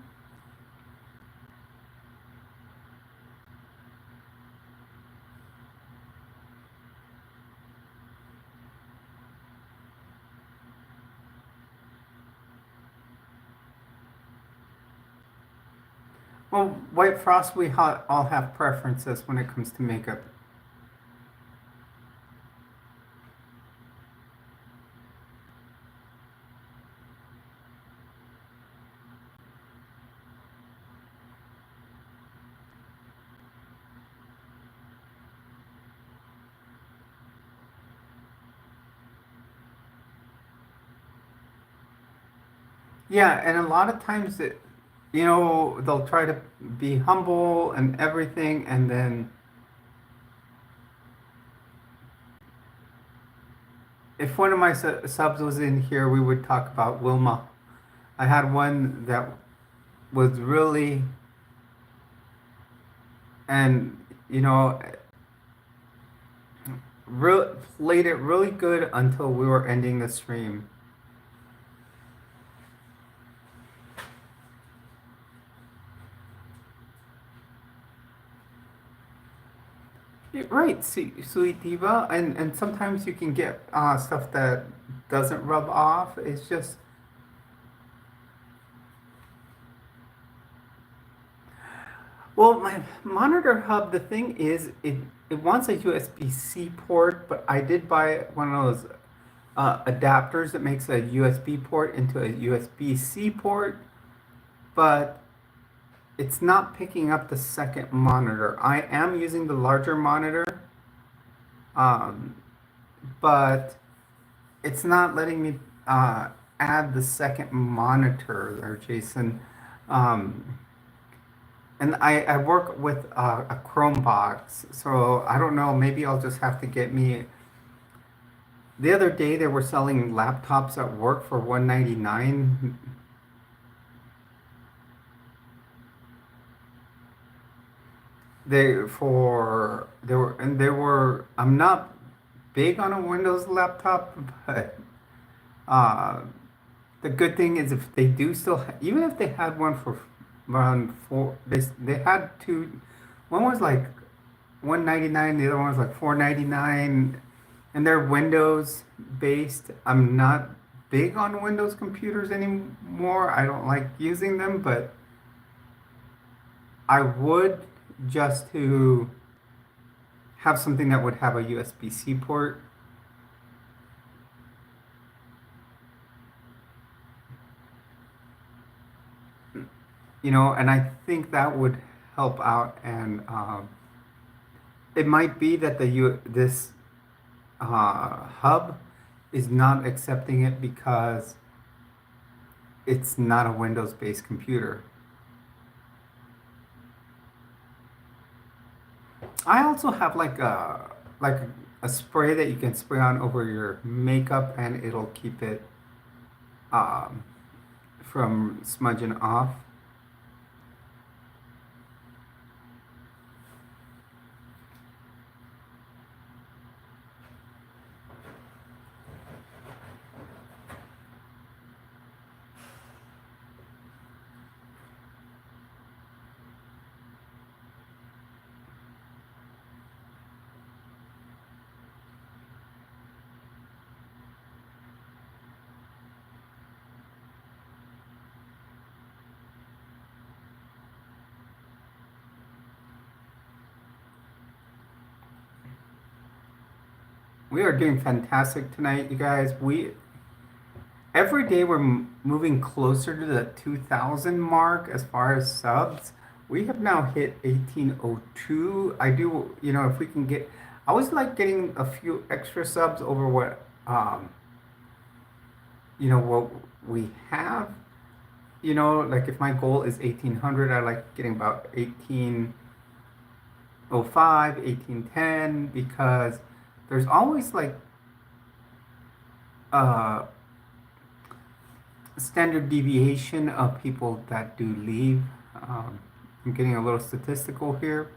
Well, White Frost, we all have preferences when it comes to makeup. Yeah, and a lot of times they'll try to be humble and everything, and then if one of my subs was in here, we would talk about Wilma. I had one that was really, and played it really good until we were ending the stream. Right, sweet diva, and sometimes you can get stuff that doesn't rub off. It's just, well, my monitor hub. The thing is, it wants a USB-C port, but I did buy one of those adapters that makes a USB port into a USB-C port, but it's not picking up the second monitor. I am using the larger monitor, um, but it's not letting me add the second monitor there, Jason. Um, and I work with a Chromebox, so I don't know, maybe I'll just have to get me. The other day they were selling laptops at work for $199. I'm not big on a Windows laptop, but uh, the good thing is if they do still, even if they had one for around four, they had two. One was like 199, the other one was like 499, and they're Windows based. I'm not big on Windows computers anymore. I don't like using them, but I would just to have something that would have a USB-C port. And I think that would help out. And it might be that this hub is not accepting it because it's not a Windows-based computer. I also have like a spray that you can spray on over your makeup, and it'll keep it um, from smudging off. We are doing fantastic tonight, you guys. Every day we're moving closer to the 2,000 mark as far as subs. We have now hit 1802. If we can get, I always like getting a few extra subs over what we have. Like if my goal is 1800, I like getting about 1805, 1810, because there's always like a standard deviation of people that do leave. I'm getting a little statistical here.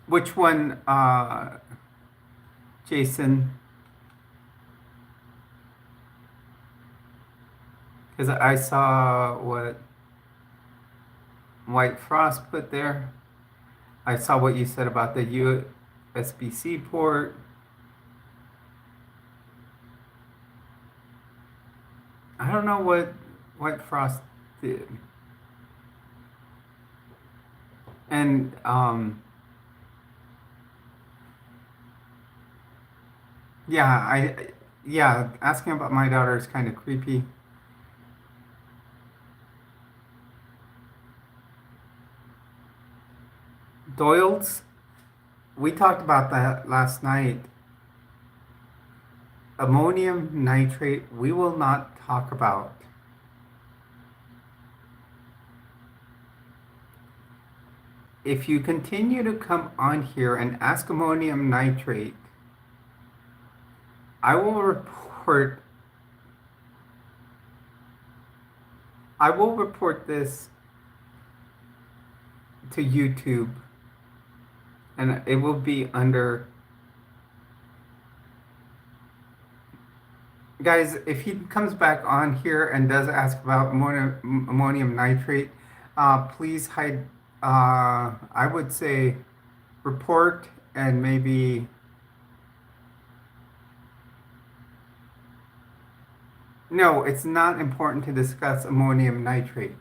Which one, Jason? Because I saw what White Frost put there. I saw what you said about the USB-C port. I don't know what White Frost did. And yeah, asking about my daughter is kind of creepy. Doyle's, we talked about that last night. Ammonium nitrate, we will not talk about. If you continue to come on here and ask ammonium nitrate, I will report this to YouTube, and it will be under. Guys, if he comes back on here and does ask about ammonium nitrate, please hide. I would say report and maybe. No, it's not important to discuss ammonium nitrate.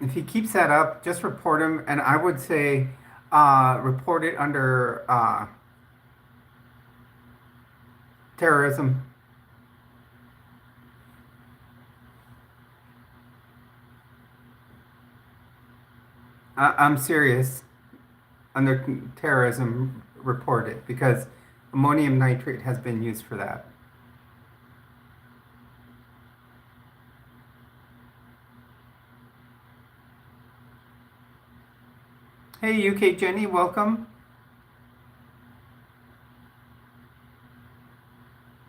If he keeps that up, just report him, and I would say report it under terrorism. I'm serious. Under terrorism, report it because ammonium nitrate has been used for that. Hey, UK Jenny, welcome.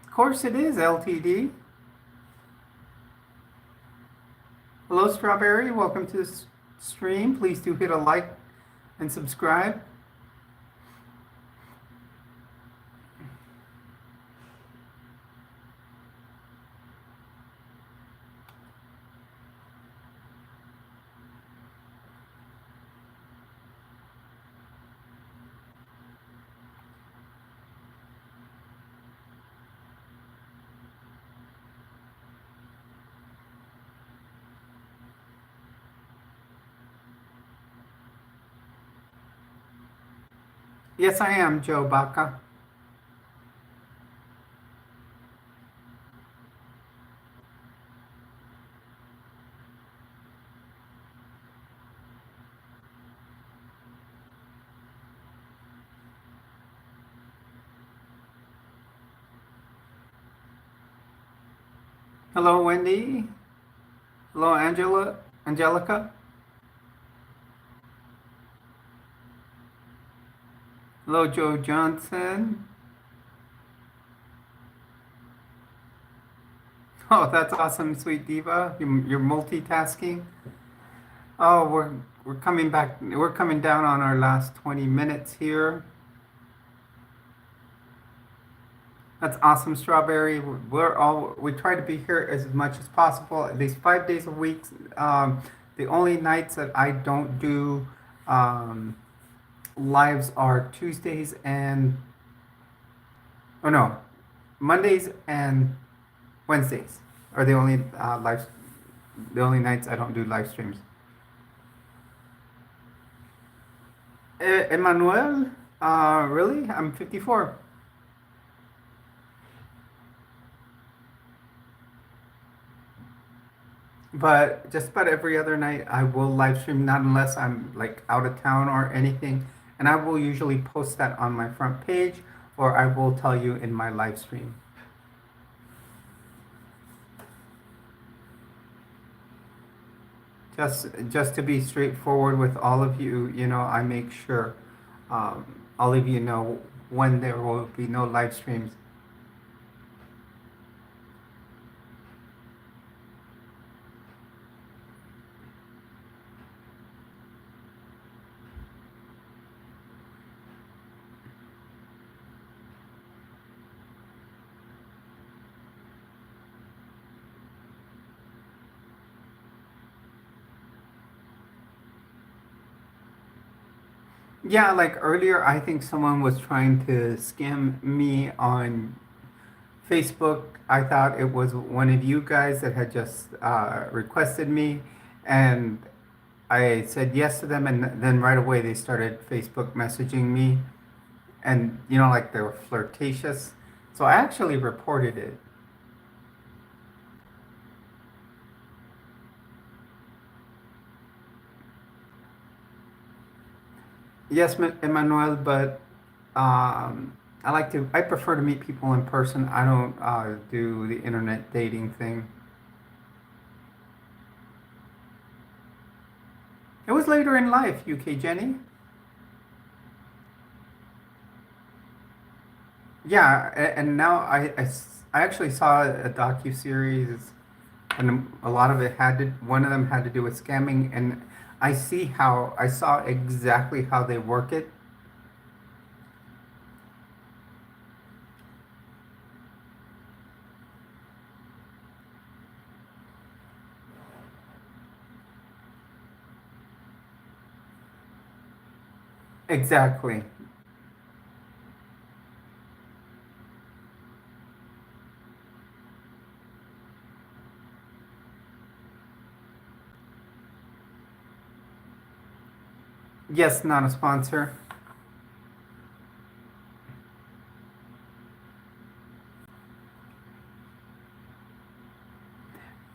Of course it is, LTD. Hello, Strawberry. Welcome to the stream. Please do hit a like and subscribe. Yes, I am, Joe Baca. Hello, Wendy. Hello, Angelica. Hello, Joe Johnson. Oh, that's awesome, sweet diva. You're multitasking. Oh, we're coming back. We're coming down on our last 20 minutes here. That's awesome, Strawberry. We try to be here as much as possible, at least 5 days a week. The only nights that I don't do lives are Tuesdays and oh no, Mondays and Wednesdays are the only the only nights I don't do live streams. Emmanuel, really? I'm 54. But just about every other night, I will live stream, not unless I'm like out of town or anything. And I will usually post that on my front page, or I will tell you in my live stream. Just to be straightforward with all of you, you know, I make sure all of you know when there will be no live streams. Yeah, like earlier, I think someone was trying to scam me on Facebook. I thought it was one of you guys that had just requested me, and I said yes to them, and then right away they started Facebook messaging me, and you know, like they were flirtatious. So I actually reported it. Yes, Emmanuel, but I prefer to meet people in person. I don't do the internet dating thing. It was later in life, UK Jenny. Yeah, and now I actually saw a docu-series, and a lot of it one of them had to do with scamming, and I saw exactly how they work it. Exactly. Yes, not a sponsor.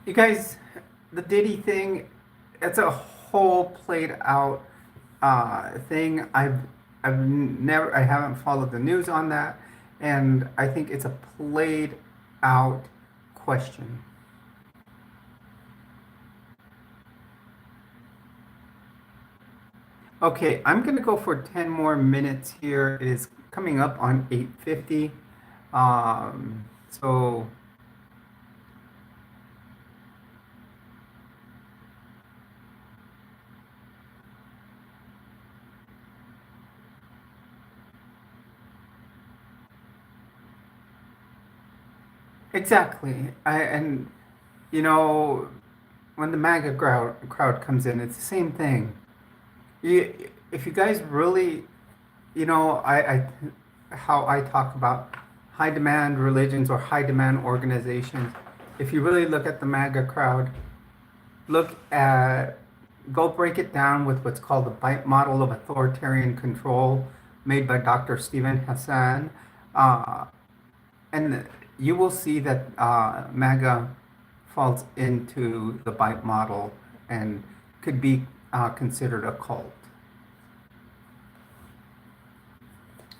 You guys, the Diddy thing, it's a whole played out thing. I haven't followed the news on that, and I think it's a played out question. Okay, I'm gonna go for 10 more minutes here. It is coming up on 8:50. So exactly. And you know, when the MAGA crowd comes in, it's the same thing. If you guys really, how I talk about high demand religions or high demand organizations, if you really look at the MAGA crowd, look at, go break it down with what's called the BITE model of authoritarian control made by Dr. Stephen Hassan. Uh, and you will see that MAGA falls into the BITE model and could be considered a cult.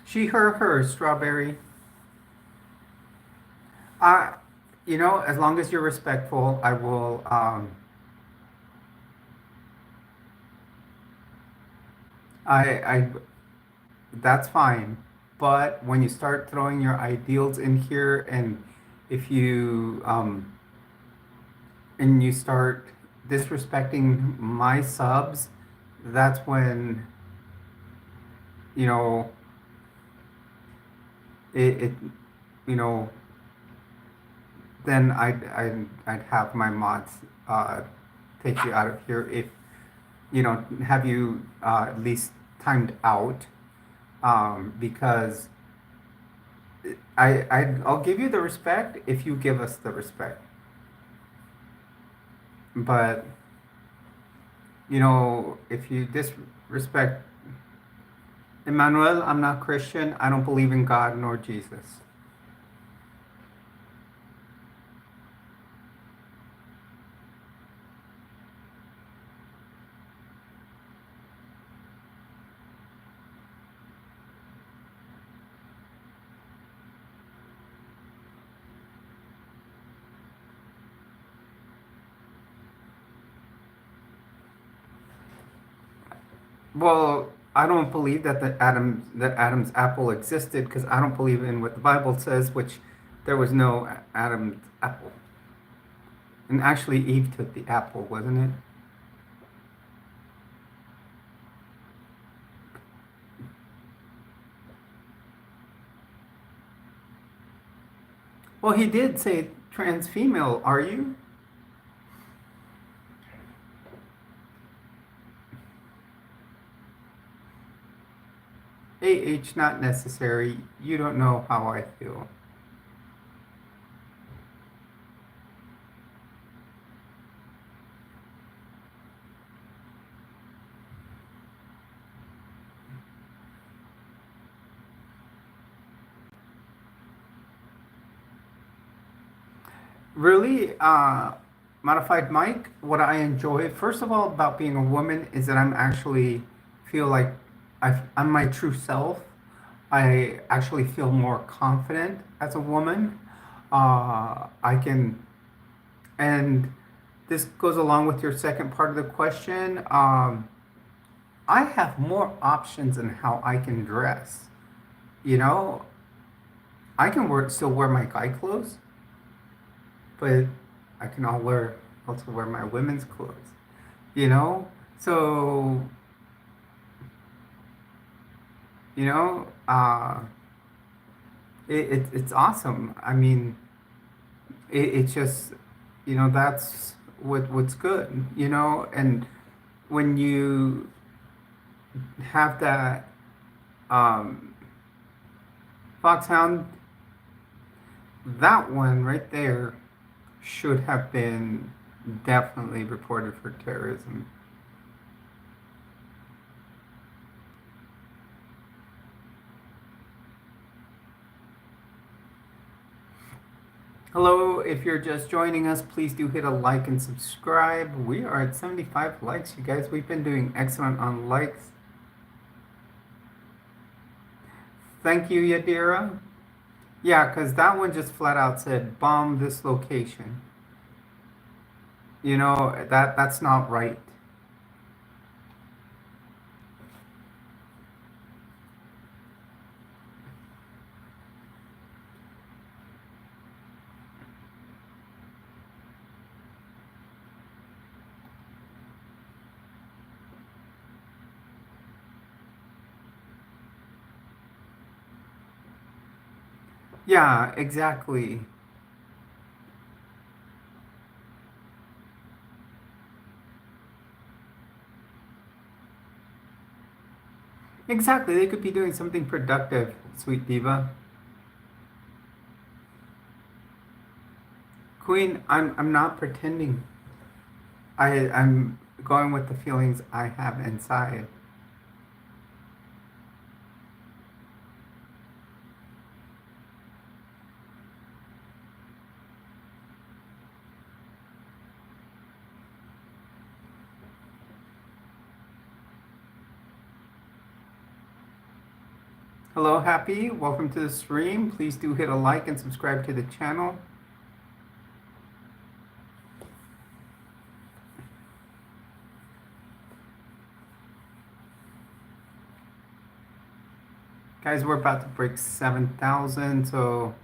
She, her, strawberry. Uh, as long as you're respectful, I will. I that's fine. But when you start throwing your ideals in here, and if you and you start disrespecting my subs, that's when you know it you know then I'd have my mods take you out of here if have you at least timed out because I'll give you the respect if you give us the respect. But if you disrespect Emmanuel, I'm not Christian. I don't believe in God nor Jesus. Well, I don't believe that Adam's apple existed because I don't believe in what the Bible says, which there was no Adam's apple. And actually, Eve took the apple, wasn't it? Well, he did say trans female, are you? AH not necessary. You don't know how I feel. Really, modified Mike, what I enjoy, first of all, about being a woman is that I'm actually feel like I'm my true self. I actually feel more confident as a woman. I can, and this goes along with your second part of the question. I have more options in how I can dress. You know, I can still wear my guy clothes, but I can also wear my women's clothes. You know, so you know, it's awesome. I mean, it's just that's what's good. And when you have that um, foxhound, that one right there should have been definitely reported for terrorism. Hello, if you're just joining us, please do hit a like and subscribe. We are at 75 likes, you guys. We've been doing excellent on likes. Thank you, Yadira. Yeah, because that one just flat out said, bomb this location. You know, that's not right. Yeah, exactly. Exactly. They could be doing something productive, sweet diva. Queen, I'm not pretending. I'm going with the feelings I have inside. Hello, Happy. Welcome to the stream. Please do hit a like and subscribe to the channel. Guys, we're about to break 7,000, so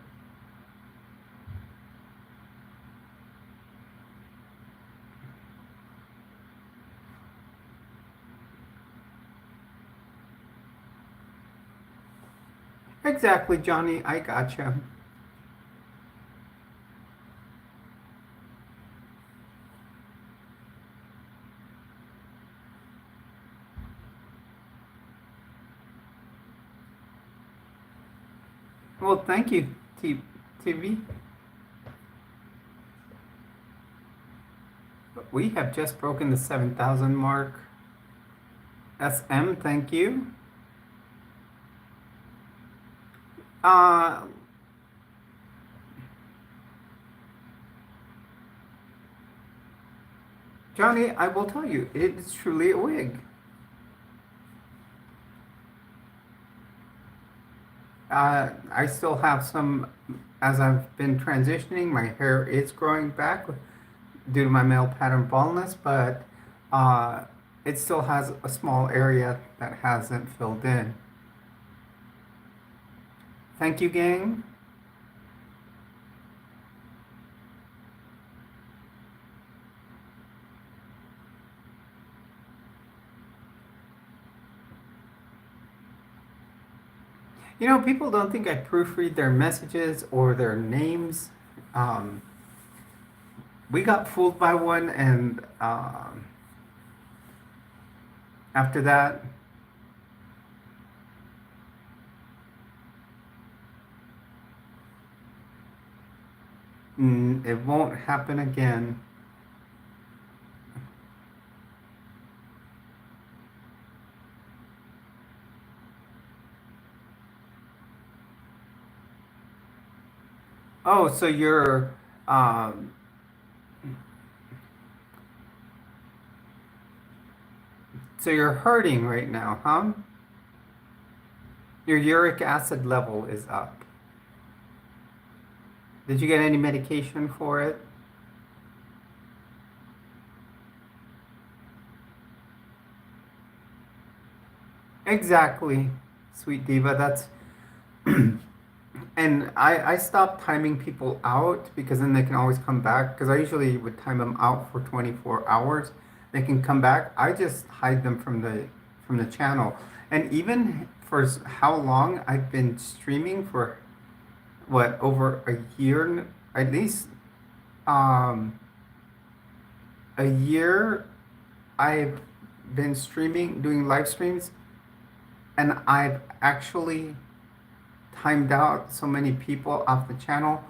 exactly, Johnny. I gotcha. Well, thank you, TV. We have just broken the 7,000 mark. SM, thank you. Uh, Johnny, I will tell you, it is truly a wig. I still have some, as I've been transitioning, my hair is growing back due to my male pattern baldness, but it still has a small area that hasn't filled in. Thank you, gang. You know, people don't think I proofread their messages or their names. Um, we got fooled by one, and after that, it won't happen again. Oh, so um, you're hurting right now, huh? Your uric acid level is up. Did you get any medication for it? Exactly, sweet diva. That's and I stopped timing people out because then they can always come back. Because I usually would time them out for 24 hours. They can come back. I just hide them from the channel. And even for how long I've been streaming for, what, over a year, at least a year. I've been streaming, doing live streams, and I've actually timed out so many people off the channel.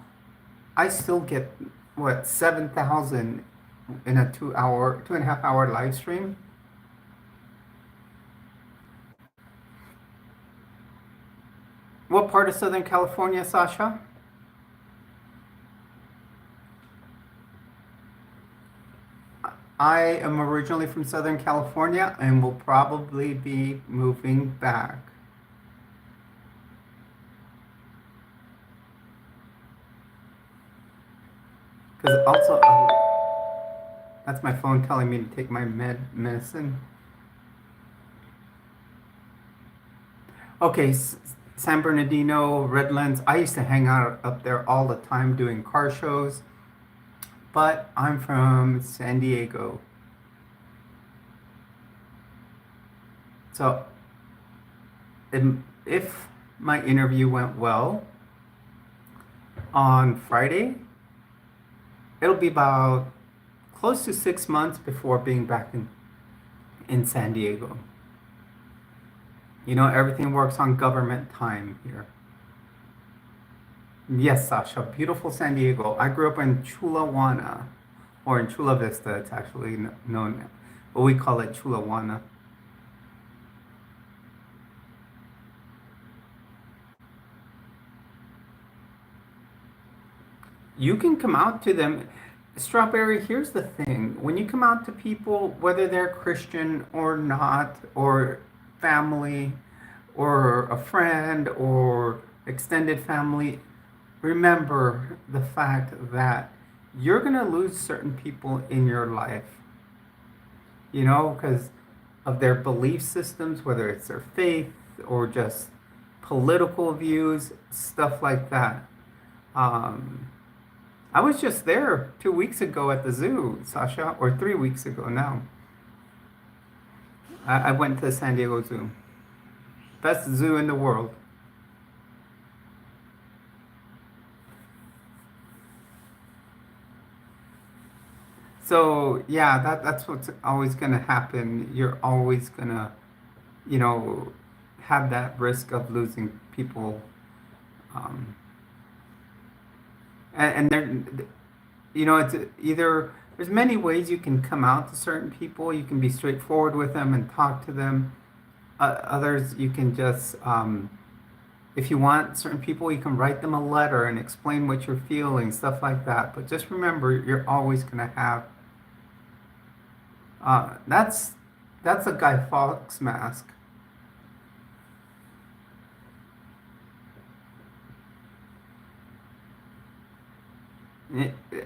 I still get, what, 7,000 in a 2 hour, 2.5 hour live stream. What part of Southern California, Sasha? I am originally from Southern California and will probably be moving back. Because also, that's my phone telling me to take my medicine. Okay, San Bernardino, Redlands. I used to hang out up there all the time doing car shows, but I'm from San Diego. So if my interview went well on Friday, it'll be about close to 6 months before being back in San Diego. You know, everything works on government time here. Yes, Sasha, beautiful San Diego. I grew up in Chulawana, or in Chula Vista, it's actually known, but we call it Chulawana. You can come out to them. Strawberry, here's the thing. When you come out to people, whether they're Christian or not, or family, or a friend, or extended family, remember the fact that you're going to lose certain people in your life, you know, because of their belief systems, whether it's their faith or just political views, stuff like that. I was just there 2 weeks ago at the zoo, Sasha, or 3 weeks ago now. I went to the San Diego Zoo. Best zoo in the world. So yeah, that's what's always gonna happen. You're always gonna, you know, have that risk of losing people. Um, and there, you know, it's either there's many ways you can come out to certain people. You can be straightforward with them and talk to them. Others, you can just, if you want certain people, you can write them a letter and explain what you're feeling, stuff like that. But just remember, you're always going to have. That's a Guy Fawkes mask.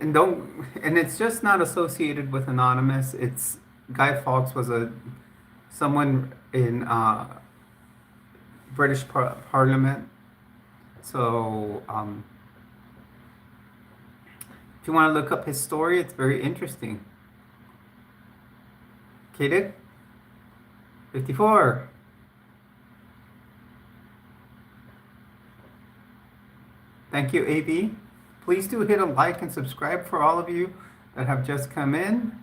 And don't, and it's just not associated with Anonymous. It's Guy Fawkes was someone in British Parliament. So if you want to look up his story, it's very interesting. Kated, 54. Thank you, AB. Please do hit a like and subscribe for all of you that have just come in.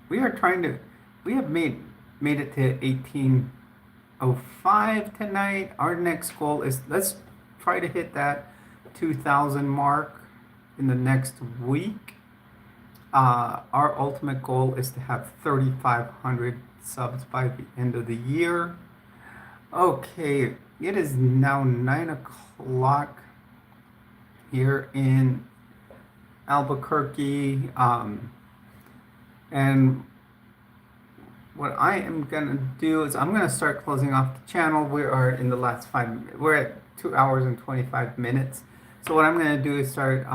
We are trying to, we have made it to 1805 tonight. Our next goal is, let's try to hit that 2,000 mark in the next week. Our ultimate goal is to have 3,500 subs by the end of the year. Okay, it is now 9 o'clock here in Albuquerque. And what I am gonna do is I'm gonna start closing off the channel. We are in the last we're at 2 hours and 25 minutes. So what I'm gonna do is start,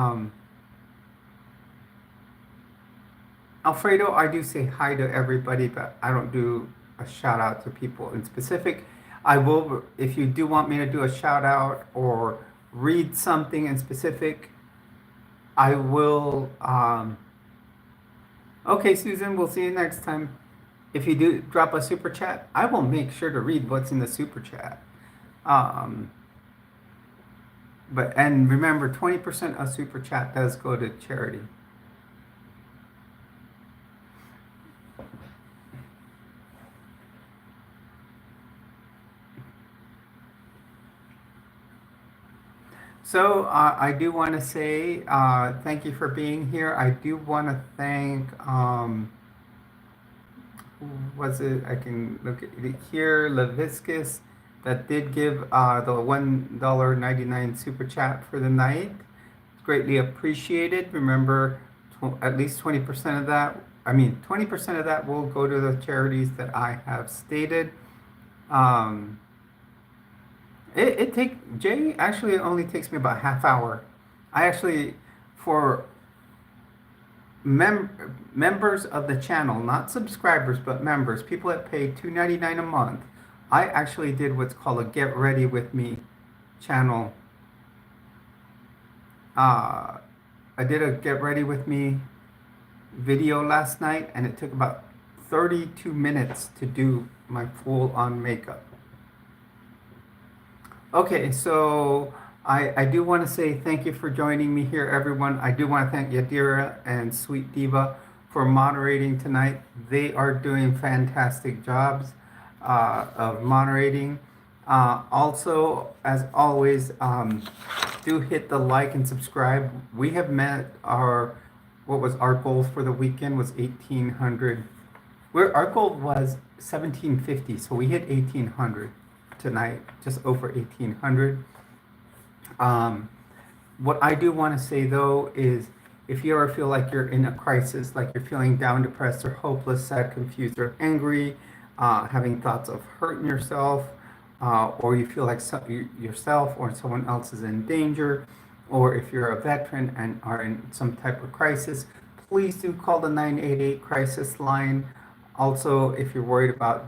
Alfredo, I do say hi to everybody, but I don't do a shout out to people in specific. I will, if you do want me to do a shout out or read something in specific, I will. Okay, Susan, we'll see you next time. If you do drop a super chat, I will make sure to read what's in the super chat. But remember, 20% of super chat does go to charity. So I do want to say thank you for being here. I do want to thank, who was it? I can look at it here, Leviscus, that did give the $1.99 super chat for the night. It's greatly appreciated. Remember, at least 20% of that, I mean, 20% of that will go to the charities that I have stated. Um, Jay actually only takes me about half hour. I actually, for members of the channel, not subscribers, but members, people that pay $2.99 a month, I actually did what's called a Get Ready With Me channel. I did a Get Ready With Me video last night, and it took about 32 minutes to do my full on makeup. Okay, so I do want to say thank you for joining me here, everyone. I do want to thank Yadira and Sweet Diva for moderating tonight. They are doing fantastic jobs of moderating. Also, as always, do hit the like and subscribe. We have met what was our goal for the weekend was 1,800. Our goal was 1,750, so we hit 1,800 tonight, just over 1,800. What I do want to say though is if you ever feel like you're in a crisis, like you're feeling down, depressed, or hopeless, sad, confused, or angry, having thoughts of hurting yourself, or you feel like yourself or someone else is in danger, or if you're a veteran and are in some type of crisis, please do call the 988 crisis line. Also, if you're worried about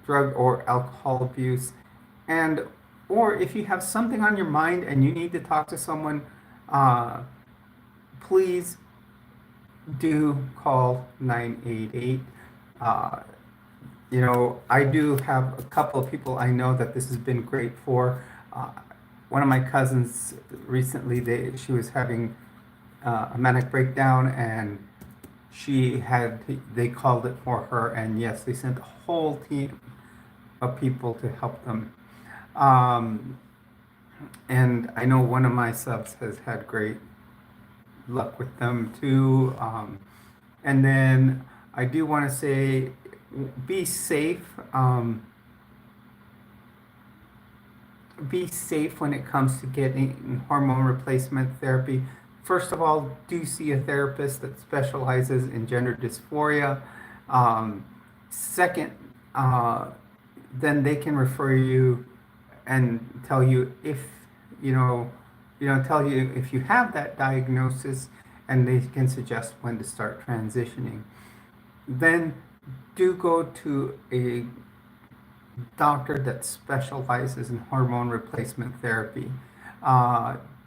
drug or alcohol abuse, or if you have something on your mind and you need to talk to someone, please do call 988. I do have a couple of people I know that this has been great for. One of my cousins recently, she was having a manic breakdown, and they called it for her, and yes, they sent a whole team of people to help them. And I know one of my subs has had great luck with them too. And then I do want to say, be safe. Be safe when it comes to getting hormone replacement therapy. First of all, do see a therapist that specializes in gender dysphoria. Second, then they can refer you and tell you if tell you if you have that diagnosis, and they can suggest when to start transitioning. Then do go to a doctor that specializes in hormone replacement therapy.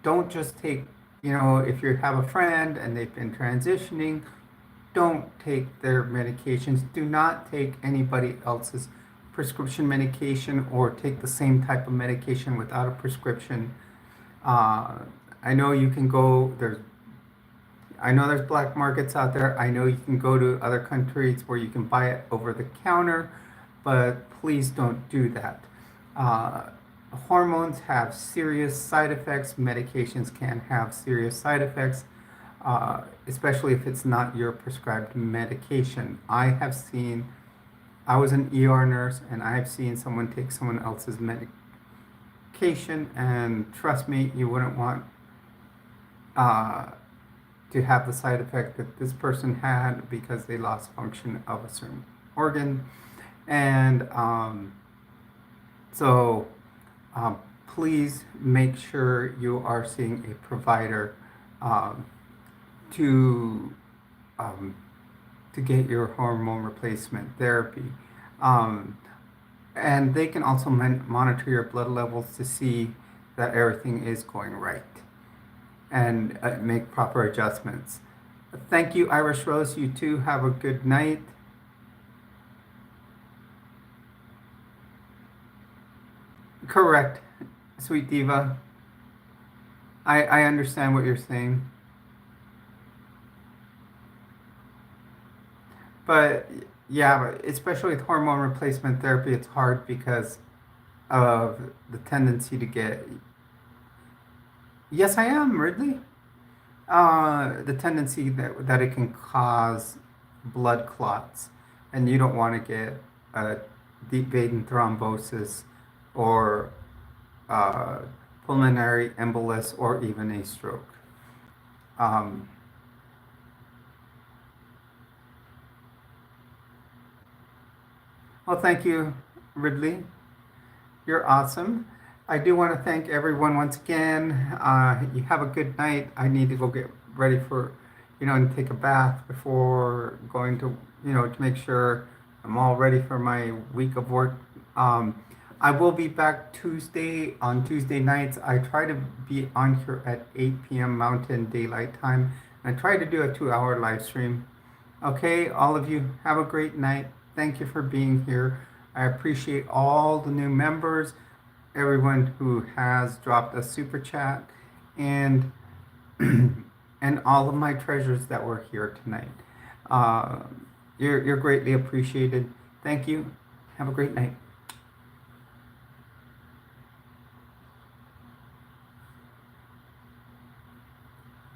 Don't just take, if you have a friend and they've been transitioning, don't take their medications. Do not take anybody else's prescription medication or take the same type of medication without a prescription. I know you can go, I know there's black markets out there. I know you can go to other countries where you can buy it over the counter, but please don't do that. Hormones have serious side effects. Medications can have serious side effects, especially if it's not your prescribed medication. I was an ER nurse, and I have seen someone take someone else's medication, and trust me, you wouldn't want to have the side effect that this person had because they lost function of a certain organ. And so please make sure you are seeing a provider to get your hormone replacement therapy. And they can also monitor your blood levels to see that everything is going right and make proper adjustments. Thank you, Irish Rose. You too. Have a good night. Correct, Sweet Diva. I understand what you're saying. But yeah, especially with hormone replacement therapy, it's hard because of the tendency to get... Yes, I am, Ridley. The tendency that it can cause blood clots, and you don't want to get a deep vein thrombosis or pulmonary embolus or even a stroke. Well, thank you, Ridley. You're awesome. I do want to thank everyone once again. You have a good night. I need to go get ready for, and take a bath before going to, to make sure I'm all ready for my week of work. I will be back on Tuesday nights. I try to be on here at 8 p.m. Mountain Daylight Time. I try to do a 2-hour live stream. Okay, all of you, have a great night. Thank you for being here. I appreciate all the new members, everyone who has dropped a super chat, and and all of my treasures that were here tonight. Uh, you're greatly appreciated. Thank you. Have a great night.